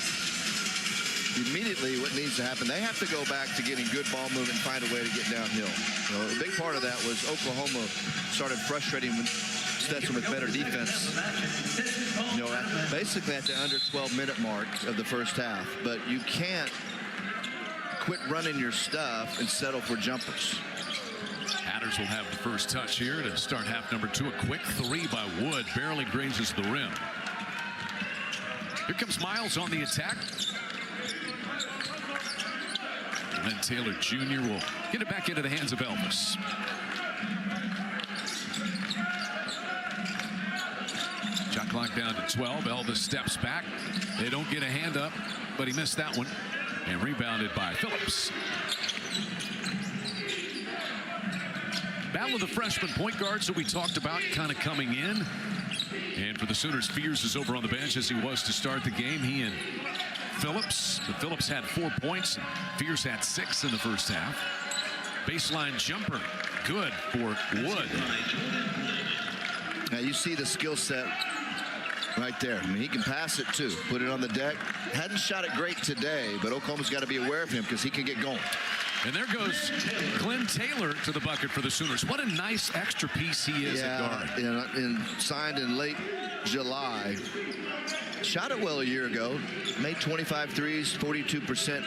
A: immediately what needs to happen, they have to go back to getting good ball movement and find a way to get downhill. You know, a big part of that was Oklahoma started frustrating Stetson with better defense. You know, basically at the under 12-minute mark of the first half. But you can't quit running your stuff and settle for jumpers.
B: Hatters will have the first touch here to start half number 2. A quick 3 by Wood, barely grazes the rim. Here comes Miles on the attack. And then Taylor Jr. will get it back into the hands of Elvis. Shot clock down to 12. Elvis steps back. They don't get a hand up, but he missed that one. And rebounded by Phillips. Battle of the freshman point guards that we talked about kind of coming in. And for the Sooners, Fears is over on the bench as he was to start the game. He and Phillips. The Phillips had 4 points. Fierce had 6 in the first half. Baseline jumper, good for Wood.
A: Now you see the skill set right there. I mean, he can pass it too. Put it on the deck. Hadn't shot it great today, but Oklahoma's got to be aware of him because he can get going.
B: And there goes Glenn Taylor to the bucket for the Sooners. What a nice extra piece he is at guard.
A: And signed in late July. Shot it well a year ago. Made 25 threes, 42%.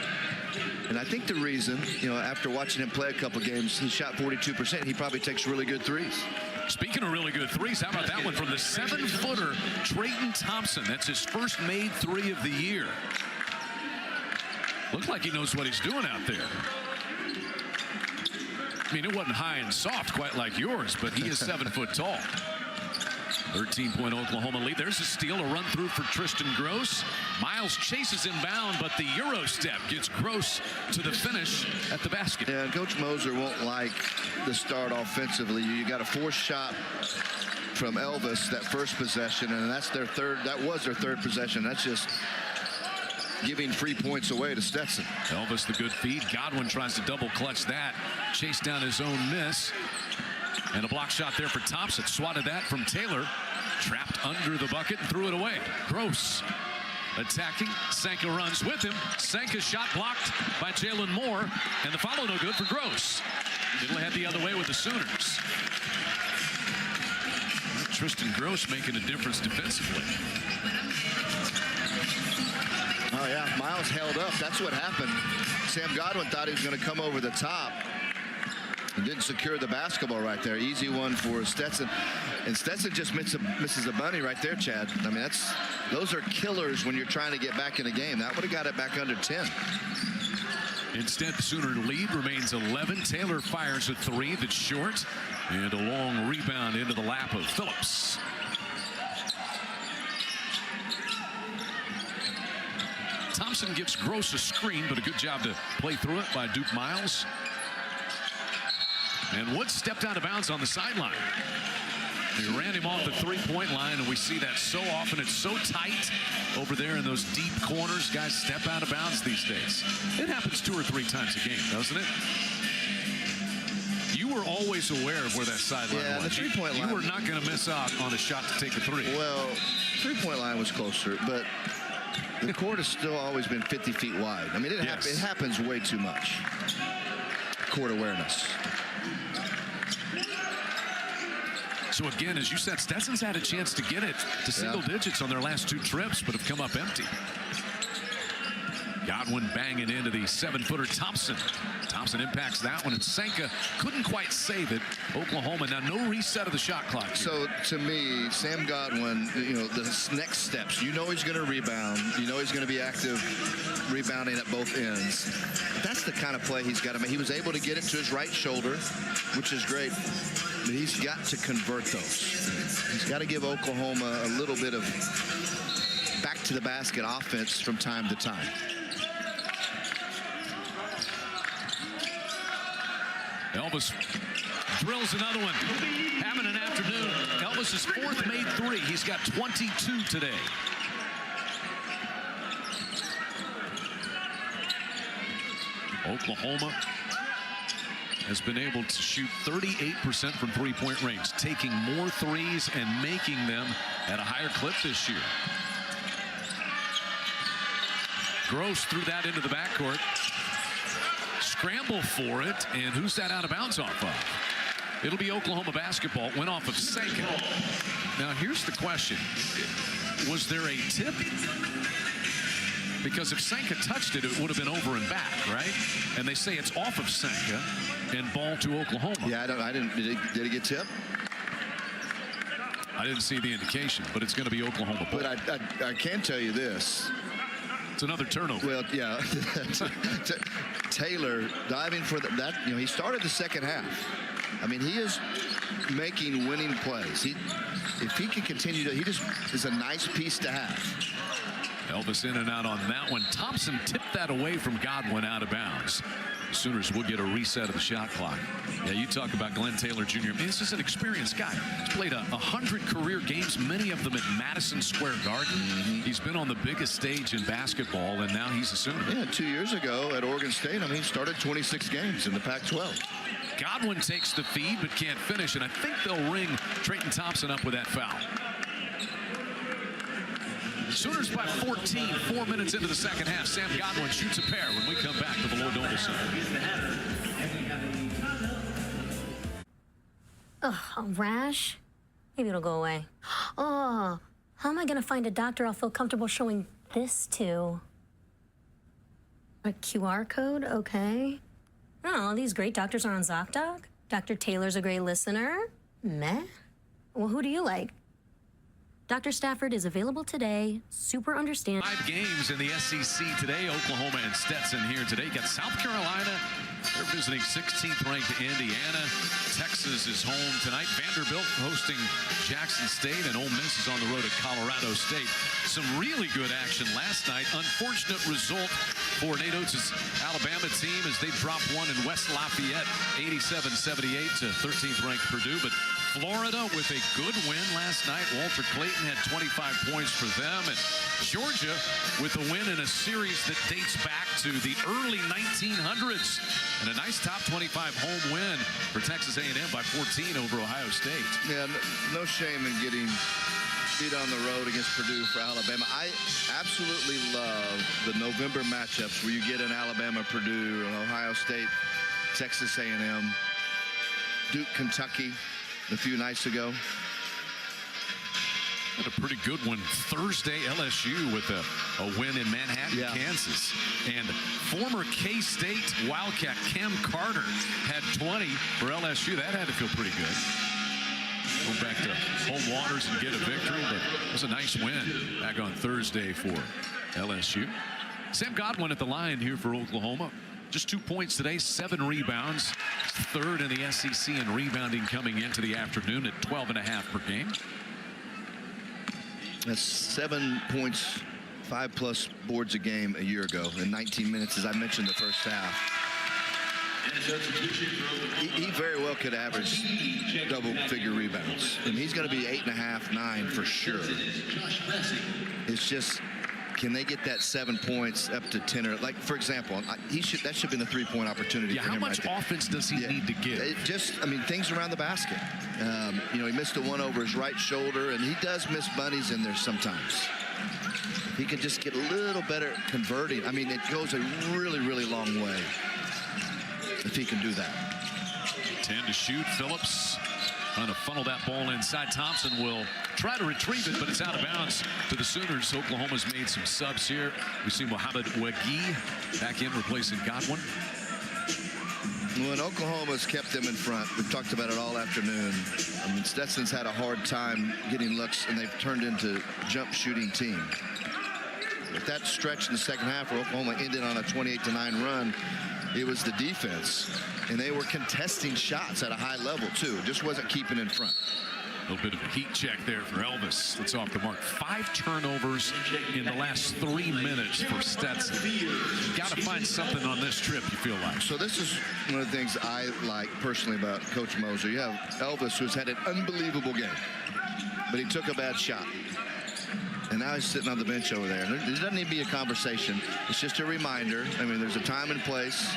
A: And I think the reason, after watching him play a couple games, he shot 42%. He probably takes really good threes.
B: Speaking of really good threes, how about that one from the 7-footer, Trayton Thompson? That's his first made 3 of the year. Looked like he knows what he's doing out there. I mean, it wasn't high and soft quite like yours, but he is 7 foot tall. 13-point Oklahoma lead. There's a steal, a run through for Tristan Gross. Miles chases inbound, but the Euro step gets Gross to the finish at the basket.
A: Yeah, Coach Moser won't like the start offensively. You got a forced shot from Elvis that first possession, and that's their third. That was their third possession. That's just giving free points away to Stetson.
B: Elvis the good feed. Godwin tries to double clutch that. Chase down his own miss. And a block shot there for Thompson. Swatted that from Taylor. Trapped under the bucket and threw it away. Gross attacking. Sanka runs with him. Sanka's shot blocked by Jalen Moore. And the follow no good for Gross. It'll head the other way with the Sooners. Tristan Gross making a difference defensively.
A: Oh, yeah. Miles held up. That's what happened. Sam Godwin thought he was going to come over the top. And didn't secure the basketball right there. Easy one for Stetson. And Stetson just misses a bunny right there, Chad. I mean, those are killers when you're trying to get back in a game. That would have got it back under 10.
B: Instead, the Sooner lead remains 11. Taylor fires a 3 that's short. And a long rebound into the lap of Phillips. Thompson gives Gross a screen, but a good job to play through it by Duke Miles. And Wood stepped out of bounds on the sideline. He ran him off the 3-point line, and we see that so often. It's so tight over there in those deep corners. Guys step out of bounds these days. It happens 2 or 3 times a game, doesn't it? You were always aware of where that sideline was.
A: The 3-point line.
B: You were not going to miss out on a shot to take a 3.
A: Well, 3-point line was closer, but the court has still always been 50 feet wide. I mean, it happens way too much. Court awareness.
B: So again, as you said, Stetson's had a chance to get it to single digits on their last 2 trips, but have come up empty. Godwin banging into the 7-footer Thompson. Thompson impacts that one, and Sanka couldn't quite save it. Oklahoma now no reset of the shot clock here.
A: So to me, Sam Godwin, the next steps, he's going to rebound. He's going to be active rebounding at both ends. That's the kind of play he's got to make. He was able to get it to his right shoulder, which is great. But he's got to convert those. He's got to give Oklahoma a little bit of back to the basket offense from time to time.
B: Elvis drills another one. Having an afternoon. Elvis's 4th made 3. He's got 22 today. Oklahoma has been able to shoot 38% from 3-point range, taking more threes and making them at a higher clip this year. Gross threw that into the backcourt. Scramble for it, and who's that out of bounds off of? It'll be Oklahoma basketball. Went off of Sanka. Now here's the question. Was there a tip? Because if Sanka touched it, it would have been over and back, right? And they say it's off of Sanka and ball to Oklahoma.
A: Yeah, I didn't. Did it get tipped?
B: I didn't see the indication, but it's going to be Oklahoma ball.
A: But I can tell you this.
B: It's another turnover.
A: Well, yeah. Taylor diving for that. He started the second half. I mean, he is making winning plays. If he can continue to, he just is a nice piece to have.
B: Elvis in and out on that one. Thompson tipped that away from Godwin out of bounds. Sooners will get a reset of the shot clock. Yeah, you talk about Glenn Taylor Jr. I mean, this is an experienced guy. He's played 100 career games, many of them at Madison Square Garden. He's been on the biggest stage in basketball, and now he's a Sooner.
A: Yeah, 2 years ago at Oregon State, I mean, he started 26 games in the Pac-12.
B: Godwin takes the feed but can't finish, and I think they'll ring Trayton Thompson up with that foul. Sooners by 14, 4 minutes into the second half. Sam Godwin shoots a pair when we come back to the Lord Noble Center.
E: Ugh, a rash? Maybe it'll go away. Oh, how am I going to find a doctor I'll feel comfortable showing this to? A QR code? Okay. Oh, these great doctors are on ZocDoc. Dr. Taylor's a great listener. Meh. Well, who do you like? Dr. Stafford is available today. Super understand.
B: 5 games in the SEC today. Oklahoma and Stetson here today. Got South Carolina. They're visiting 16th ranked Indiana. Texas is home tonight. Vanderbilt hosting Jackson State, and Ole Miss is on the road at Colorado State. Some really good action last night. Unfortunate result for Nate Oates' Alabama team as they dropped one in West Lafayette, 87-78 to 13th ranked Purdue. But Florida with a good win last night. Walter Clayton had 25 points for them. And Georgia with a win in a series that dates back to the early 1900s. And a nice top 25 home win for Texas A&M by 14 over Ohio State.
A: Yeah, no shame in getting beat on the road against Purdue for Alabama. I absolutely love the November matchups where you get an Alabama, Purdue, Ohio State, Texas A&M, Duke, Kentucky a few nights ago.
B: Had a pretty good one Thursday. LSU with a win in Manhattan, Kansas. And former K-State Wildcat Cam Carter had 20 for LSU. That had to feel pretty good. Go back to home waters and get a victory, but it was a nice win back on Thursday for LSU. Sam Godwin at the line here for Oklahoma. Just 2 points today, 7 rebounds. Third in the SEC in rebounding coming into the afternoon at 12.5 per game.
A: That's 7 points, 5+ boards a game a year ago in 19 minutes, as I mentioned the first half. He very well could average double-figure rebounds. And he's going to be 8.5, 9 for sure. It's just, can they get that 7 points up to 10? Or like, for example, that should have been a 3-point opportunity for him.
B: How much offense does he need to get?
A: I mean, things around the basket. You know, he missed a one over his right shoulder, and he does miss bunnies in there sometimes. He can just get a little better converting. I mean, it goes a really, really long way if he can do that.
B: 10 to shoot. Phillips trying to funnel that ball inside. Thompson will try to retrieve it, but it's out of bounds to the Sooners. Oklahoma's made some subs here. We see Mohamed Wagee back in replacing Godwin.
A: Well, and Oklahoma's kept them in front. We've talked about it all afternoon. I mean, Stetson's had a hard time getting looks, and they've turned into jump shooting team. But that stretch in the second half where Oklahoma ended on a 28-9 run, it was the defense, and they were contesting shots at a high level too. It just wasn't keeping in front.
B: A little bit of a heat check there for Elvis. That's off the mark. 5 turnovers in the last 3 minutes for Stetson. You've got to find something on this trip, you feel like.
A: So this is one of the things I like personally about Coach Moser. You have Elvis, who's had an unbelievable game, but he took a bad shot. And now he's sitting on the bench over there. And there doesn't need to be a conversation. It's just a reminder. I mean, there's a time and place.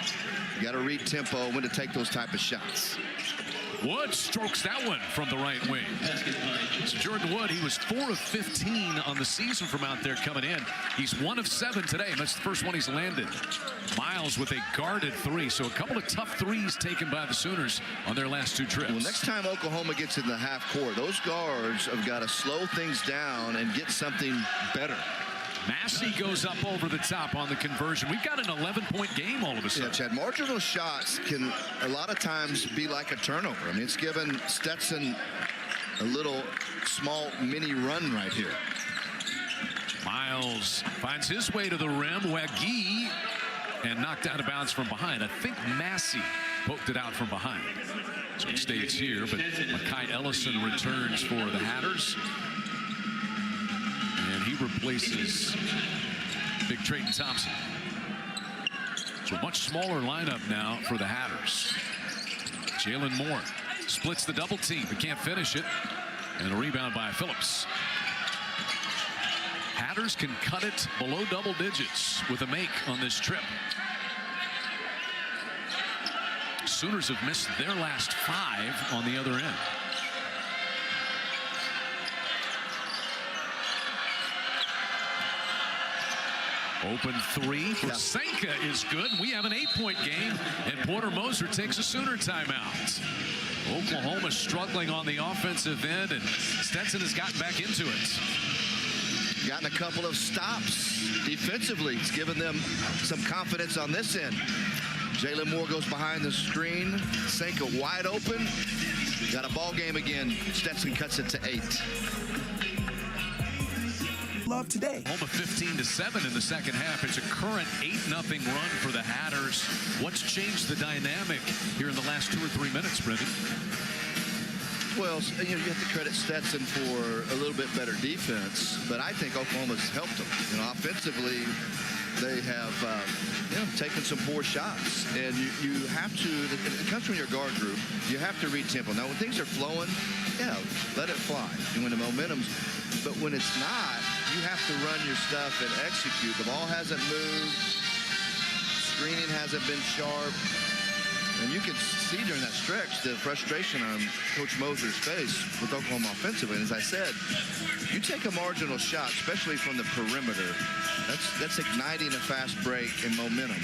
A: You got to read tempo when to take those type of shots.
B: Wood strokes that one from the right wing. So Jordan Wood, he was 4 of 15 on the season from out there coming in. He's 1 of 7 today, and that's the first one he's landed. Miles with a guarded 3, so a couple of tough threes taken by the Sooners on their last 2 trips.
A: Well, next time Oklahoma gets in the half court, those guards have got to slow things down and get something better.
B: Massey goes up over the top on the conversion. We've got an 11-point game all of a sudden.
A: Yeah, Chad, marginal shots can a lot of times be like a turnover. I mean, it's given Stetson a little small mini run right here.
B: Miles finds his way to the rim. Wagee, and knocked out of bounds from behind. I think Massey poked it out from behind. So it stays here, but Makai Ellison returns for the Hatters. And he replaces Big Trayton Thompson. So a much smaller lineup now for the Hatters. Jalen Moore splits the double team, but can't finish it. And a rebound by Phillips. Hatters can cut it below double digits with a make on this trip. Sooners have missed their last 5 on the other end. Open 3 for Sanka is good. We have an 8-point game, and Porter Moser takes a Sooner timeout. Oklahoma struggling on the offensive end, and Stetson has gotten back into it.
A: Gotten a couple of stops defensively. It's given them some confidence on this end. Jalen Moore goes behind the screen. Sanka wide open. Got a ball game again. Stetson cuts it to 8.
C: Love today.
B: Oklahoma 15-7 in the second half. It's a current 8-0 run for the Hatters. What's changed the dynamic here in the last 2 or 3 minutes, Brendan?
A: Well, you have to credit Stetson for a little bit better defense, but I think Oklahoma's helped them. Offensively, they have taken some poor shots, and you have to. It comes from your guard group. You have to read tempo. Now, when things are flowing, let it fly. And when the momentum's, but when it's not, you have to run your stuff and execute. The ball hasn't moved. Screening hasn't been sharp. And you can see during that stretch the frustration on Coach Moser's face with Oklahoma offensively. And as I said, you take a marginal shot, especially from the perimeter, that's igniting a fast break and momentum.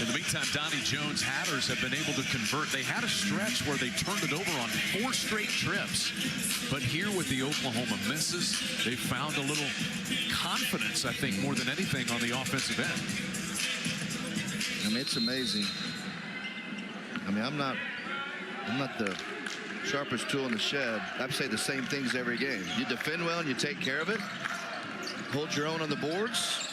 B: In the meantime, Donnie Jones Hatters have been able to convert. They had a stretch where they turned it over on 4 straight trips. But here with the Oklahoma misses, they found a little confidence, I think, more than anything on the offensive end.
A: I mean, it's amazing. I mean, I'm not the sharpest tool in the shed. I say the same things every game. You defend well and you take care of it. Hold your own on the boards.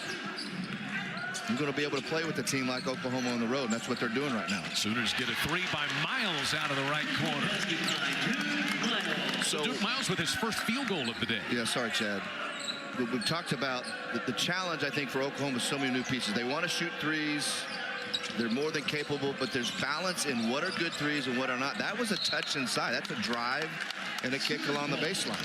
A: You're going to be able to play with a team like Oklahoma on the road, and that's what they're doing right now.
B: Sooners get a 3 by Miles out of the right corner. So Duke Miles with his first field goal of the day.
A: Yeah, sorry, Chad. We've talked about the challenge, I think, for Oklahoma is so many new pieces. They want to shoot threes. They're more than capable, but there's balance in what are good threes and what are not. That was a touch inside. That's a drive and a kick along the baseline.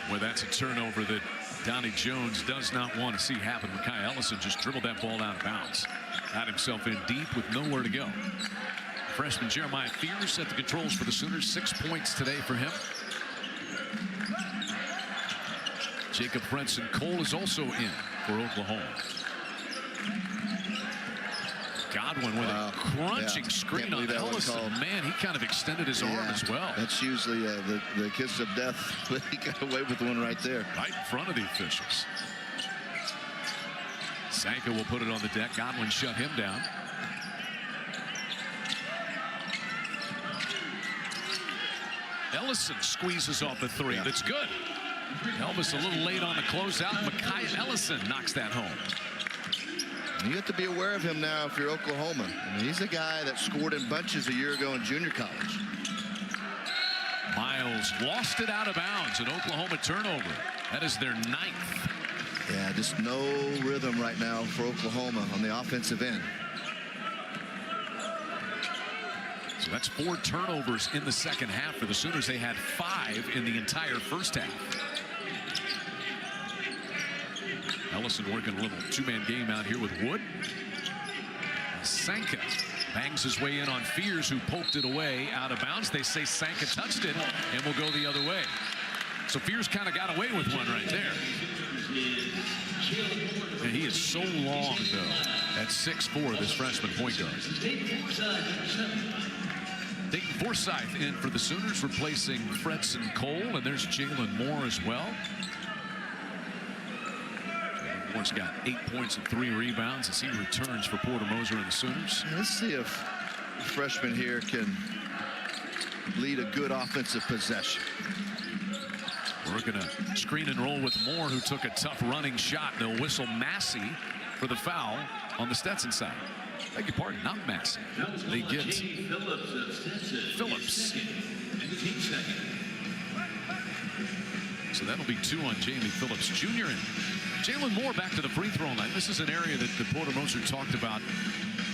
B: Well, that's a turnover that Donnie Jones does not want to see happen. Mekhi Ellison just dribbled that ball out of bounds. Got himself in deep with nowhere to go. Freshman Jeremiah Fears set the controls for the Sooners. 6 points today for him. Jacob Fredson Cole is also in for Oklahoma. Godwin with a crunching screen on Ellison. Man, he kind of extended his arm as well.
A: That's usually the kiss of death, but he got away with one right there.
B: Right in front of the officials. Sanka will put it on the deck. Godwin shut him down. Ellison squeezes off the 3. That's good. Elvis a little late on the closeout. Mekhi Ellison knocks that home.
A: You have to be aware of him now if you're Oklahoma. I mean, he's a guy that scored in bunches a year ago in junior college.
B: Miles lost it out of bounds. An Oklahoma turnover. That is their 9th.
A: Yeah, just no rhythm right now for Oklahoma on the offensive end.
B: So that's 4 turnovers in the second half for the Sooners. They had 5 in the entire first half. Ellison working a little 2-man game out here with Wood. Sanka bangs his way in on Fears, who poked it away out of bounds. They say Sanka touched it and will go the other way. So Fears kind of got away with one right there. And he is so long, though, at 6'4", this freshman point guard. Dayton Forsythe in for the Sooners, replacing Fredson Cole, and there's Jalen Moore as well. Moore's got 8 points and 3 rebounds as he returns for Porter Moser and the Sooners.
A: Let's see if the freshman here can lead a good offensive possession.
B: We're going to screen and roll with Moore, who took a tough running shot. They'll whistle Massey for the foul on the Stetson side. Beg your pardon, not Massey. They get Phillips. So that'll be 2 on Jamie Phillips Jr. Jalen Moore back to the free throw line. This is an area that the Porter Moser talked about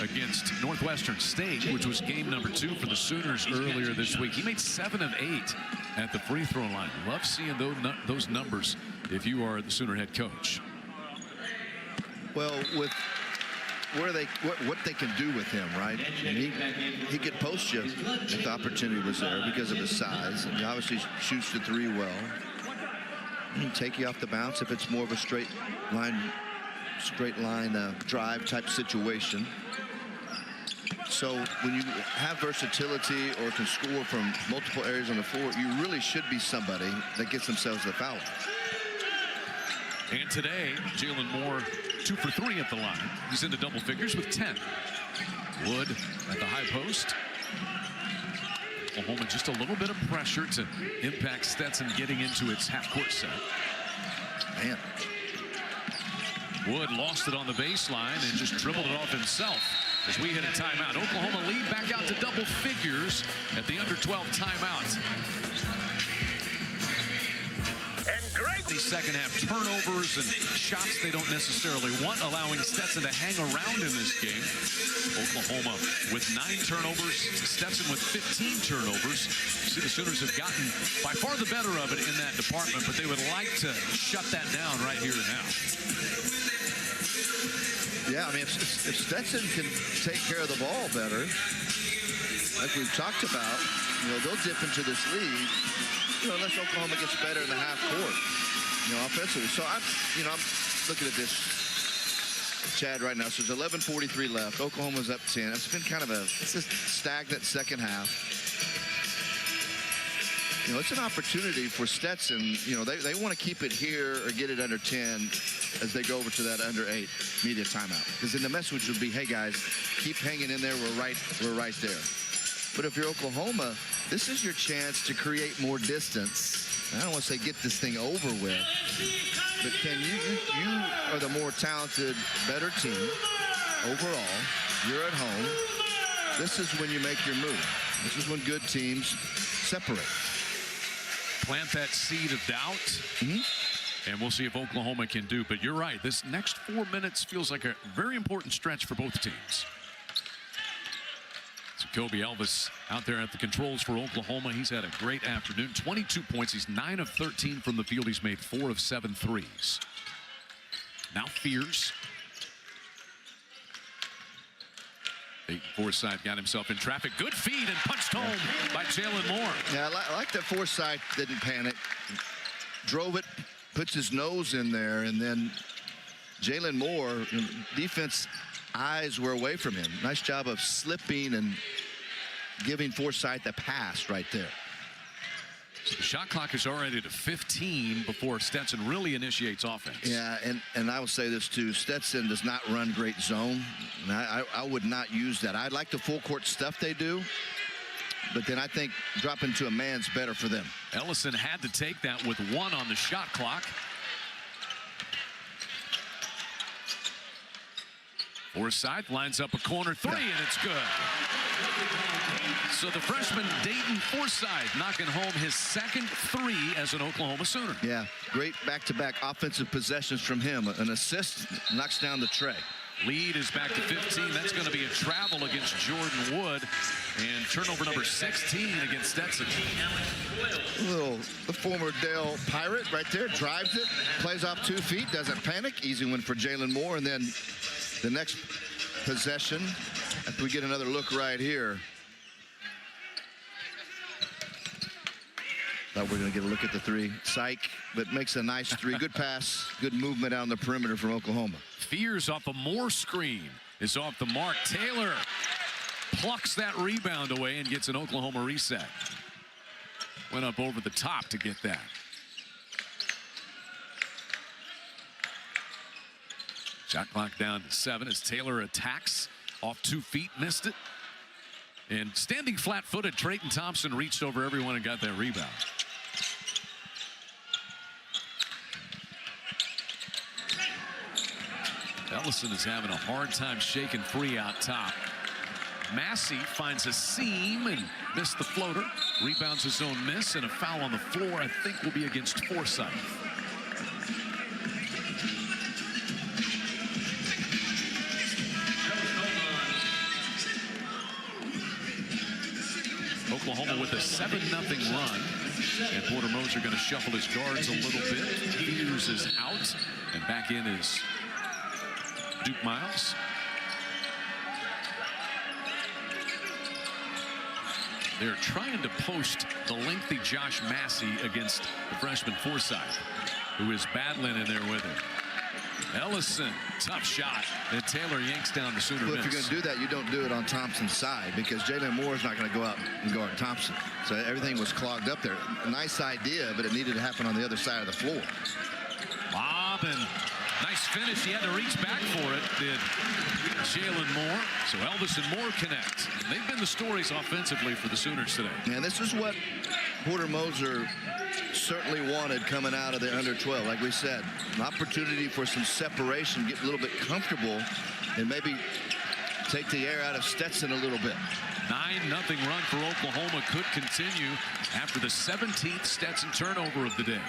B: against Northwestern State, which was game number 2 for the Sooners earlier this week. He made 7 of 8 at the free throw line. Love seeing those numbers if you are the Sooner head coach.
A: Well, with what they can do with him, right? And he could post you if the opportunity was there because of his size. And he obviously shoots the 3 well. He can take you off the bounce if it's more of a straight line drive type situation. So when you have versatility or can score from multiple areas on the floor, you really should be somebody that gets themselves the foul.
B: And today, Jalen Moore 2 for 3 at the line. He's into double figures with 10. Wood at the high post. Oklahoma just a little bit of pressure to impact Stetson getting into its half-court set.
A: Man.
B: Wood lost it on the baseline and just dribbled it off himself as we hit a timeout. Oklahoma lead back out to double figures at the under 12 timeout. These second half turnovers and shots they don't necessarily want, allowing Stetson to hang around in this game. Oklahoma with 9 turnovers, Stetson with 15 turnovers. See, the Sooners have gotten by far the better of it in that department, but they would like to shut that down right here and now.
A: Yeah, I mean, if Stetson can take care of the ball better, like we've talked about, they'll dip into this lead, unless Oklahoma gets better in the half court, offensively. So I'm looking at this, Chad, right now. So there's 11:43 left. Oklahoma's up 10. It's been kind of a stagnant second half. It's an opportunity for Stetson. They want to keep it here or get it under 10 as they go over to that under 8 media timeout. Because then the message would be, hey guys, keep hanging in there. We're right there. But if you're Oklahoma, this is your chance to create more distance. I don't want to say get this thing over with, but can you are the more talented, better team overall. You're at home. This is when you make your move. This is when good teams separate.
B: Plant that seed of doubt. And we'll see if Oklahoma can do. But you're right. This next 4 minutes feels like a very important stretch for both teams. So Kobe Elvis out there at the controls for Oklahoma. He's had a great afternoon. 22 points. He's 9 of 13 from the field. He's made 4 of 7 threes. Now Fears. Peyton Forsythe got himself in traffic. Good feed and punched home by Jalen Moore.
A: Yeah, I like that Forsythe didn't panic. Drove it, puts his nose in there, and then Jalen Moore, defense eyes were away from him. Nice job of slipping and giving Forsythe a pass right there.
B: So the shot clock is already to 15 before Stetson really initiates offense.
A: Yeah, and I will say this too. Stetson does not run great zone. And I would not use that. I like the full court stuff they do, but then I think dropping to a man's better for them.
B: Ellison had to take that with 1 on the shot clock. Forsythe lines up a corner 3, and it's good. So the freshman Dayton Forsythe knocking home his second 3 as an Oklahoma Sooner.
A: Yeah, great back-to-back offensive possessions from him. An assist knocks down the tray.
B: Lead is back to 15. That's going to be a travel against Jordan Wood. And turnover number 16 against Stetson.
A: The former Dale Pirate right there drives it, plays off 2 feet, doesn't panic. Easy win for Jalen Moore. And then the next possession, after we get another look right here. Thought we were going to get a look at the 3. Psych, but makes a nice 3. Good pass, good movement on the perimeter from Oklahoma.
B: Fears off a Moore screen is off the mark. Taylor plucks that rebound away and gets an Oklahoma reset. Went up over the top to get that. Shot clock down to 7 as Taylor attacks off 2 feet, missed it. And standing flat-footed, Trayton Thompson reached over everyone and got that rebound. Ellison is having a hard time shaking free out top. Massey finds a seam and missed the floater. Rebounds his own miss, and a foul on the floor I think will be against Forsythe. a 7-0 run. And Porter Moser going to shuffle his guards a little bit. Peters is out, and back in is Duke Miles. They're trying to post the lengthy Josh Massey against the freshman Forsythe, who is battling in there with him. Ellison, tough shot, and Taylor yanks down the Sooner
A: Well,
B: miss.
A: if you're going to do that, you don't do it on Thompson's side, because Jalen Moore is not going to go out and guard Thompson. So everything was clogged up there. Nice idea, but it needed to happen on the other side of the floor.
B: Bob, and nice finish. He had to reach back for it, did Jalen Moore. So Elvis and Moore connect. They've been the stories offensively for the Sooners today.
A: And this is what Porter Moser certainly wanted coming out of the under 12. Like we said, an opportunity for some separation, get a little bit comfortable, and maybe take the air out of Stetson a little bit.
B: 9-0 run for Oklahoma could continue after the 17th Stetson turnover of the day.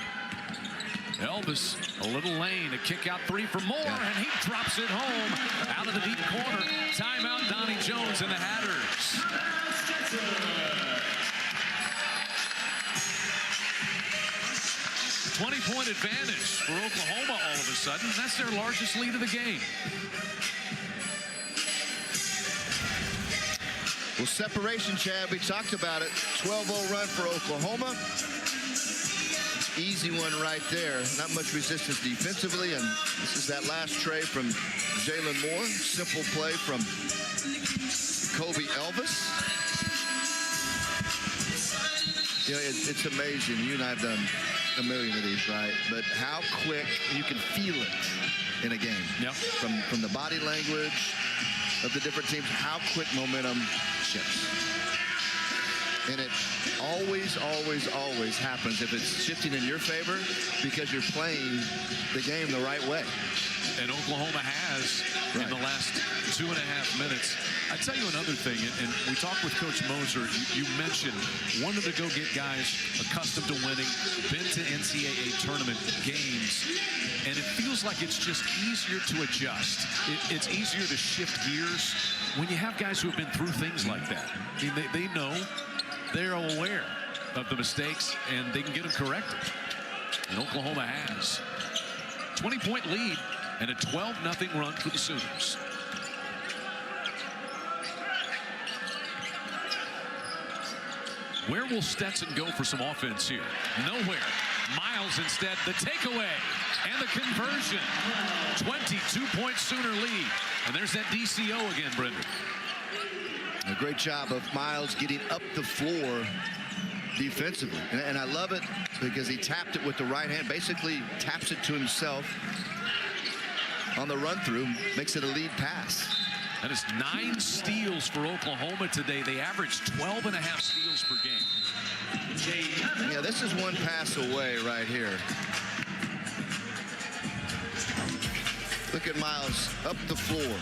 B: Elvis, a little lane, a kick out three for Moore, and he drops it home out of the deep corner. Timeout, Donnie Jones and the Hatters. 20-point advantage for Oklahoma all of a sudden. That's their largest lead of the game.
A: Well, separation, Chad, we talked about it. 12-0 run for Oklahoma. Easy one right there. Not much resistance defensively, and this is that last tray from Jalen Moore. Simple play from Kobe Elvis. You know, it's amazing. You and I have done a million of these, right? But how quick you can feel it in a game.
B: Yep.
A: From the body language of the different teams, how quick momentum shifts. And it always, always, always happens if it's shifting in your favor because you're playing the game the right way.
B: And Oklahoma has in the last 2.5 minutes. I tell you another thing, and we talked with Coach Moser. You mentioned wanted to go get guys accustomed to winning, been to NCAA tournament games, and it feels like it's just easier to adjust. It's easier to shift gears when you have guys who have been through things like that. I mean, they know, they're aware of the mistakes, and they can get them corrected. And Oklahoma has 20-point lead and a 12-0 run for the Sooners. Where will Stetson go for some offense here? Nowhere. Miles instead, the takeaway and the conversion. 22-point Sooner lead. And there's that DCO again, Brendan.
A: A great job of Miles getting up the floor defensively. And I love it because he tapped it with the right hand, basically taps it to himself on the run through, makes it a lead pass.
B: That is 9 steals for Oklahoma today. They averaged 12.5 steals per game.
A: Yeah, this is one pass away right here. Look at Miles up the floor.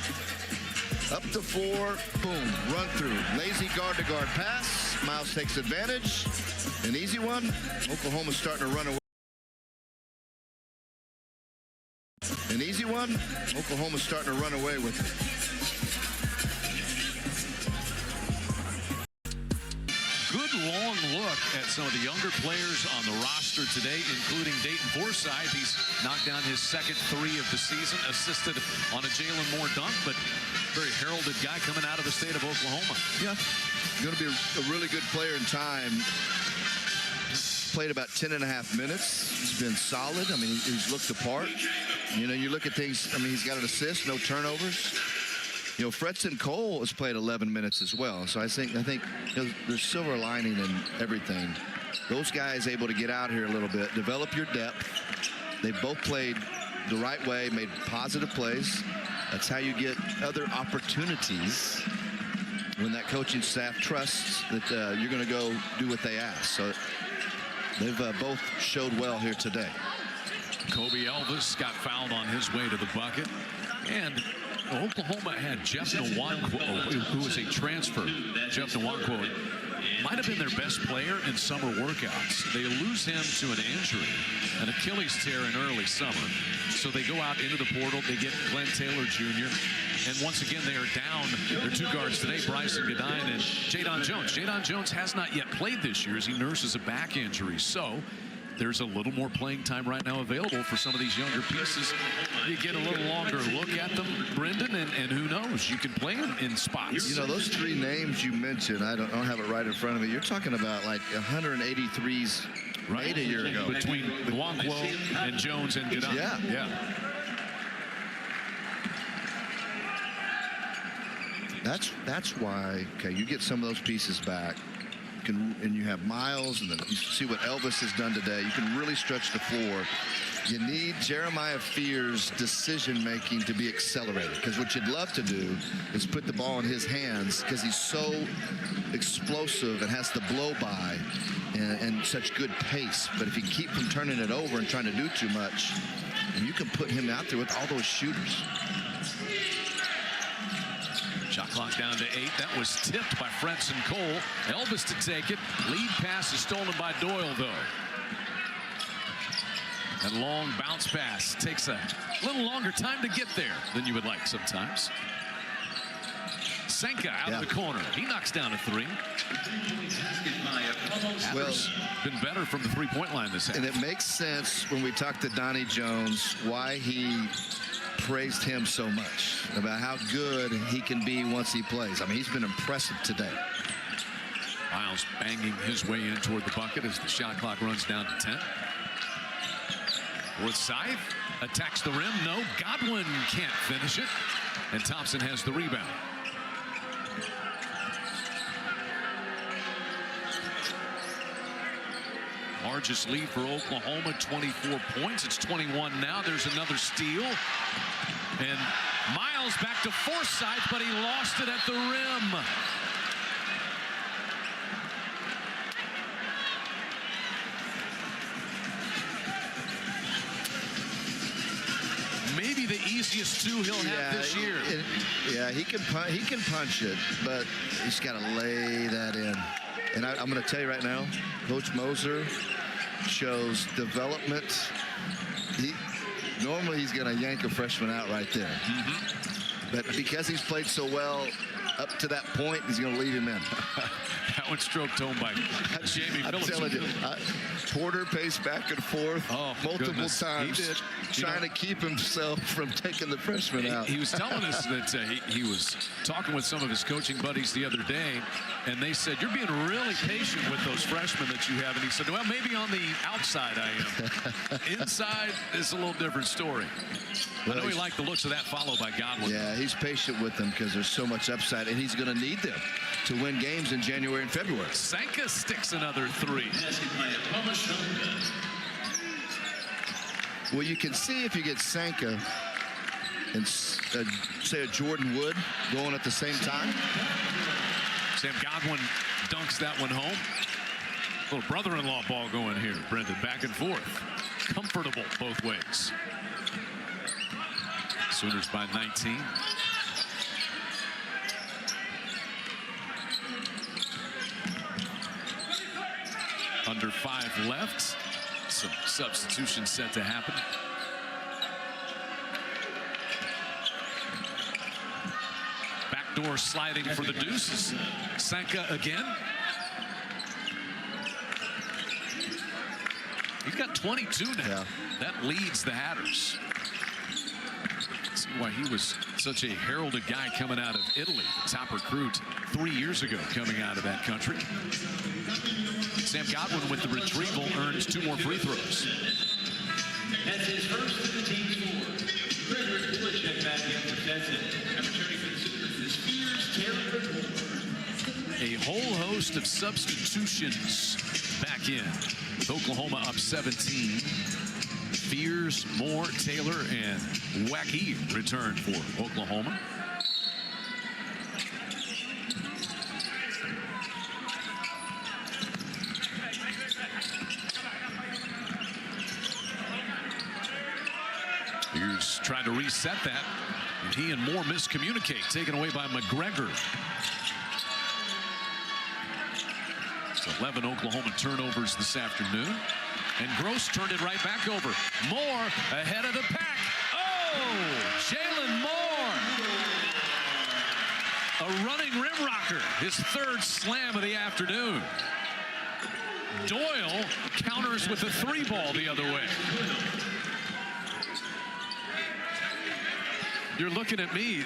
A: Up the floor, boom, run through. Lazy guard-to-guard pass. Miles takes advantage. An easy one. Oklahoma's starting to run away. An easy one. Oklahoma's starting to run away with it.
B: Good long look at some of the younger players on the roster today, including Dayton Forsythe. He's knocked down his second 3 of the season, assisted on a Jalen Moore dunk, but very heralded guy coming out of the state of Oklahoma.
A: Yeah, going to be a really good player in time. Played about 10.5 minutes. He's been solid. I mean, he's looked the part. You know, you look at things. I mean, he's got an assist, no turnovers. You know, Fredson Cole has played 11 minutes as well. So I think there's silver lining in everything. Those guys able to get out here a little bit, develop your depth. They both played the right way, made positive plays. That's how you get other opportunities when that coaching staff trusts that you're going to go do what they ask. So they've both showed well here today.
B: Kobe Elvis got fouled on his way to the bucket. And Oklahoma had Jeff Nwankwo, who was a transfer. Jeff Nwankwo might have been their best player in summer workouts. They lose him to an injury, an Achilles tear in early summer. So they go out into the portal. They get Glenn Taylor Jr. And once again, they are down their two guards today, Bryson Godine and Jadon Jones. Jadon Jones has not yet played this year as he nurses a back injury. So there's a little more playing time right now available for some of these younger pieces. You get a little longer look at them, Brendan, and who knows, you can play them in spots.
A: You know, those three names you mentioned, I don't have it right in front of me. You're talking about like 183s made a year ago.
B: Between Nwankwo and Jones and Godine.
A: Yeah. That's why, okay, you get some of those pieces back. And you have Miles, and then you see what Elvis has done today. You can really stretch the floor. You need Jeremiah Fears' decision-making to be accelerated, because what you'd love to do is put the ball in his hands, because he's so explosive and has the blow-by and such good pace. But if you keep from turning it over and trying to do too much, and you can put him out there with all those shooters.
B: Shot clock down to 8. That was tipped by Fredson Cole. Elvis to take it. Lead pass is stolen by Doyle, though. That long bounce pass takes a little longer time to get there than you would like sometimes. Senka out of the corner. He knocks down a 3. Adler's been better from the three-point line this half.
A: And it makes sense when we talk to Donnie Jones why he praised him so much about how good he can be once he plays. I mean, he's been impressive today.
B: Miles banging his way in toward the bucket as the shot clock runs down to 10. Forsythe attacks the rim. No, Godwin can't finish it. And Thompson has the rebound. Largest lead for Oklahoma, 24 points. It's 21 now. There's another steal. And Miles back to Forsythe, but he lost it at the rim. Maybe the easiest two he'll have this year.
A: He can punch it, but he's got to lay that in. And I'm going to tell you right now, Coach Moser shows development. Normally he's going to yank a freshman out right there. But because he's played so well up to that point, he's going to leave him in.
B: That one stroked home by Jamie Phillips.
A: I'm telling you, Porter paced back and forth multiple times, trying to keep himself from taking the freshman out.
B: He was telling us that he was talking with some of his coaching buddies the other day, and they said, you're being really patient with those freshmen that you have. And he said, well, maybe on the outside I am. Inside is a little different story. I know he liked the looks of that, followed by Godwin.
A: Yeah, he's patient with them because there's so much upside, and he's going to need them to win games in January and February.
B: Senka sticks another 3.
A: Well, you can see if you get Senka and say a Jordan Wood going at the same time.
B: Sam Godwin dunks that one home. Little brother-in-law ball going here, Brendan, back and forth. Comfortable both ways. Sooners by 19. Under 5 left. Some substitution set to happen. Backdoor sliding for the Deuces. Senka again. He's got 22 now.
A: Yeah.
B: That leads the Hatters. See why he was such a heralded guy coming out of Italy. The top recruit 3 years ago coming out of that country. Sam Godwin with the retrieval earns 2 more free throws.
F: That's his first of the team's 4. Frederick Bulacek back in for Stetson. Returning for the Sooners is Fears, Taylor,
B: A whole host of substitutions back in. With Oklahoma up 17. Fears, Moore, Taylor, and Wacky return for Oklahoma. Fears tried to reset that, and he and Moore miscommunicate, taken away by McGregor. It's 11 Oklahoma turnovers this afternoon. And Gross turned it right back over. Moore ahead of the pack. Oh, Jalen Moore. A running rim rocker, his third slam of the afternoon. Doyle counters with a 3-ball the other way. You're looking at me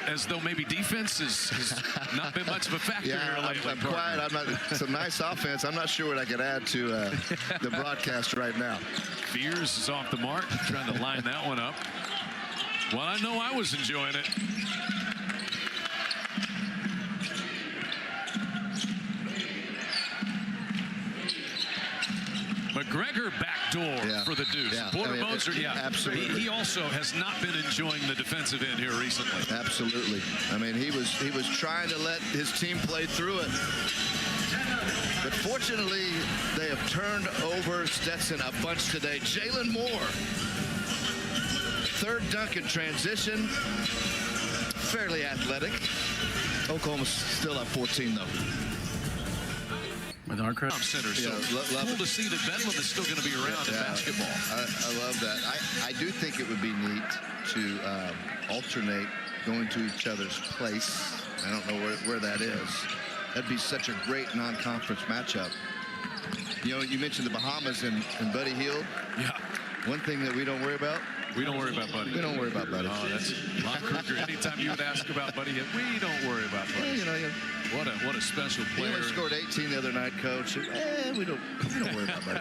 B: as though maybe defense has not been much of a factor here lately.
A: I'm quiet. I'm not. It's a nice offense. I'm not sure what I could add to the broadcast right now.
B: Fears is off the mark, trying to line that one up. Well, I know I was enjoying it. McGregor backdoor for the Deuce.
A: Yeah.
B: Moser,
A: absolutely.
B: He also has not been enjoying the defensive end here recently.
A: Absolutely. I mean, he was trying to let his team play through it. But fortunately, they have turned over Stetson a bunch today. Jalen Moore, third dunk in transition. Fairly athletic. Oklahoma's still up 14, though.
B: With our center, so cool to see that Bedlam is still going to be around in basketball.
A: I love that. I do think it would be neat to alternate going to each other's place. I don't know where that is. That'd be such a great non-conference matchup. You know, you mentioned the Bahamas and Buddy Hield.
B: Yeah.
A: One thing that we don't worry about.
B: We don't worry about Buddy.
A: We don't worry about Buddy.
B: Oh, that's Lon Kruger. Anytime you would ask about Buddy, we don't worry about Buddy. What a special player.
A: He only scored 18 the other night, Coach. We don't worry about Buddy.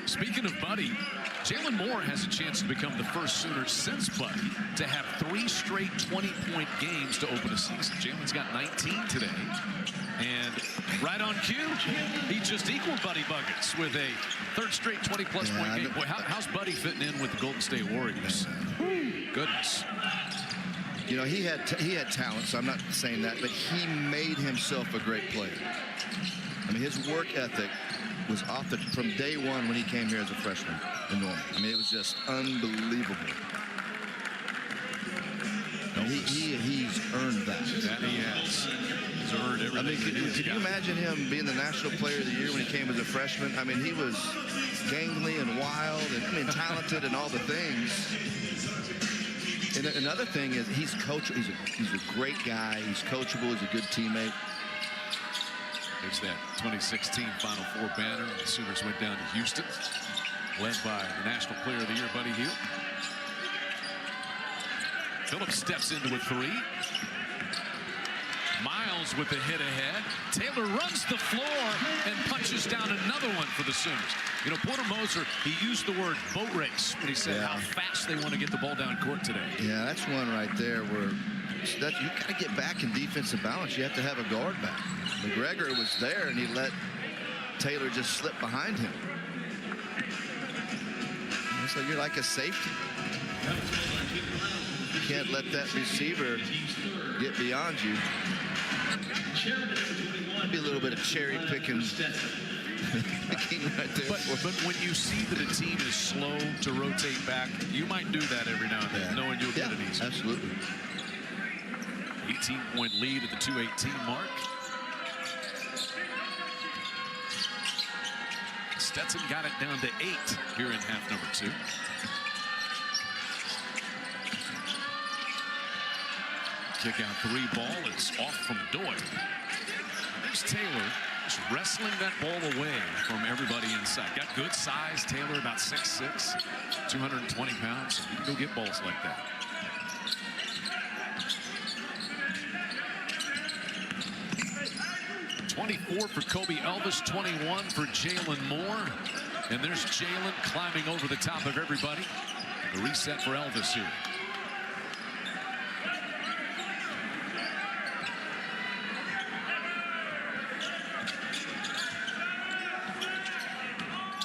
B: Speaking of Buddy, Jalen Moore has a chance to become the first Sooner since Buddy to have 3 straight 20-point games to open a season. Jalen's got 19 today. And right on cue, he just equaled Buddy Buckets with a third straight 20-plus point game. Boy, how's Buddy fitting in with the Golden State Warriors? Goodness.
A: You know, he had talent, so I'm not saying that, but he made himself a great player. I mean, his work ethic was off from day one when he came here as a freshman in Norman. I mean, it was just unbelievable. And he's earned that.
B: That he has. He's earned everything.
A: I mean, could you imagine him being the National Player of the Year when he came as a freshman? I mean, he was gangly and wild and talented and all the things. And another thing is he's a great guy. He's coachable. He's a good teammate.
B: There's that 2016 Final Four banner. The Sooners went down to Houston, led by the National Player of the Year, Buddy Hield. Phillips steps into a 3. Miles with the hit ahead. Taylor runs the floor and punches down another one for the Sooners. You know, Porter Moser, he used the word boat race when he said how fast they want to get the ball down court today.
A: Yeah, that's one right there where you got to get back in defensive balance. You have to have a guard back. McGregor was there, and he let Taylor just slip behind him. So you're like a safety. You can't let that receiver get beyond you. Maybe a little bit of cherry picking right there.
B: But when you see that a team is slow to rotate back, you might do that every now and then, knowing you'll get it easy.
A: Absolutely.
B: 18-point lead at the 2:18 mark. Stetson got it down to 8 here in half number 2. Kick out 3 ball is off from Doyle. There's Taylor just wrestling that ball away from everybody inside. Got good size. Taylor about 6'6", 220 pounds. You can go get balls like that. .24 for Kobe Elvis, 21 for Jalen Moore. And there's Jalen climbing over the top of everybody. The reset for Elvis here.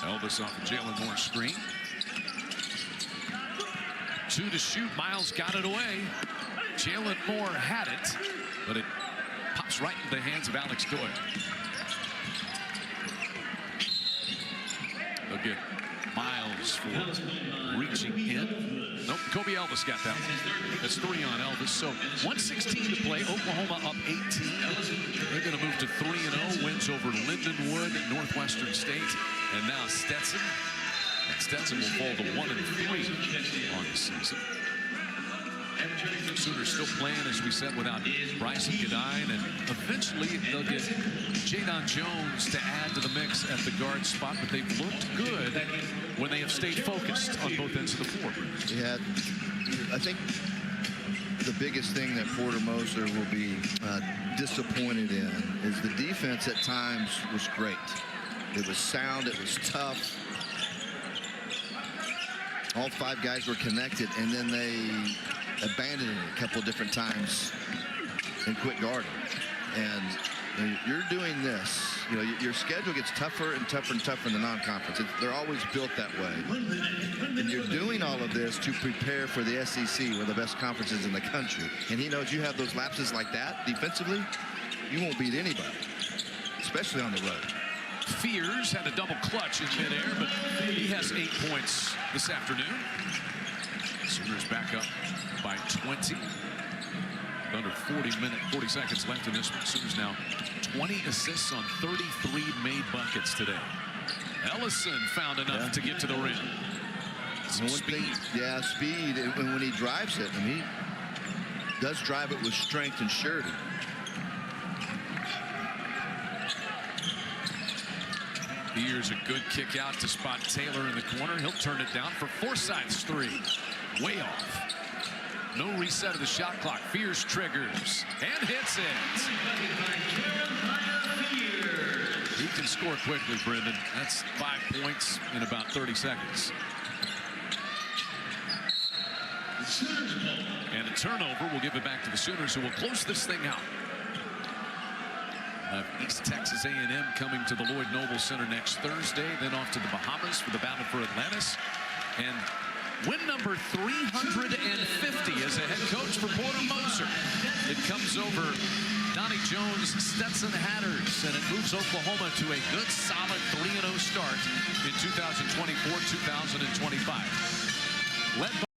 B: Elvis off of Jalen Moore's screen. 2 to shoot. Miles got it away. Jalen Moore had it, but it pops right into the hands of Alex Doyle. They'll get Miles for reaching in. Nope, Kobe Elvis got that one. That's 3 on Elvis. So 1:16 to play. Oklahoma up 18. They're going to move to 3-0. Wins over Lindenwood and Northwestern State. And now Stetson. And Stetson will fall to 1-3 on the season. Sooners still playing, as we said, without Bryson Godine, and eventually they'll get Jadon Jones to add to the mix at the guard spot, but they've looked good when they have stayed focused on both ends of the floor.
A: Yeah, I think the biggest thing that Porter Moser will be disappointed in is the defense at times was great. It was sound, it was tough. All 5 guys were connected, and then they abandoned it a couple of different times and quit guarding. And you're doing this, your schedule gets tougher and tougher and tougher in the non-conference. They're always built that way. And you're doing all of this to prepare for the SEC, one of the best conferences in the country. And he knows you have those lapses like that defensively, you won't beat anybody, especially on the road.
B: Fears had a double clutch in midair, but he has 8 points this afternoon. Sooners back up by 20. Under 40 seconds left in this one. Sooners now 20 assists on 33 made buckets today. Ellison found enough to get to the rim. Some speed.
A: Speed. And when he drives it, and he does drive it with strength and surety.
B: Here's a good kick out to spot Taylor in the corner. He'll turn it down for Forsythe's 3. Way off. No reset of the shot clock. Fears triggers and hits it. He can score quickly, Brendan. That's 5 points in about 30 seconds. And a turnover will give it back to the Sooners, who will close this thing out. East Texas A&M coming to the Lloyd Noble Center next Thursday, then off to the Bahamas for the battle for Atlantis. And win number 350 as a head coach for Porter Moser. It comes over Donnie Jones' Stetson Hatters, and it moves Oklahoma to a good, solid 3-0 start in 2024-2025. Led by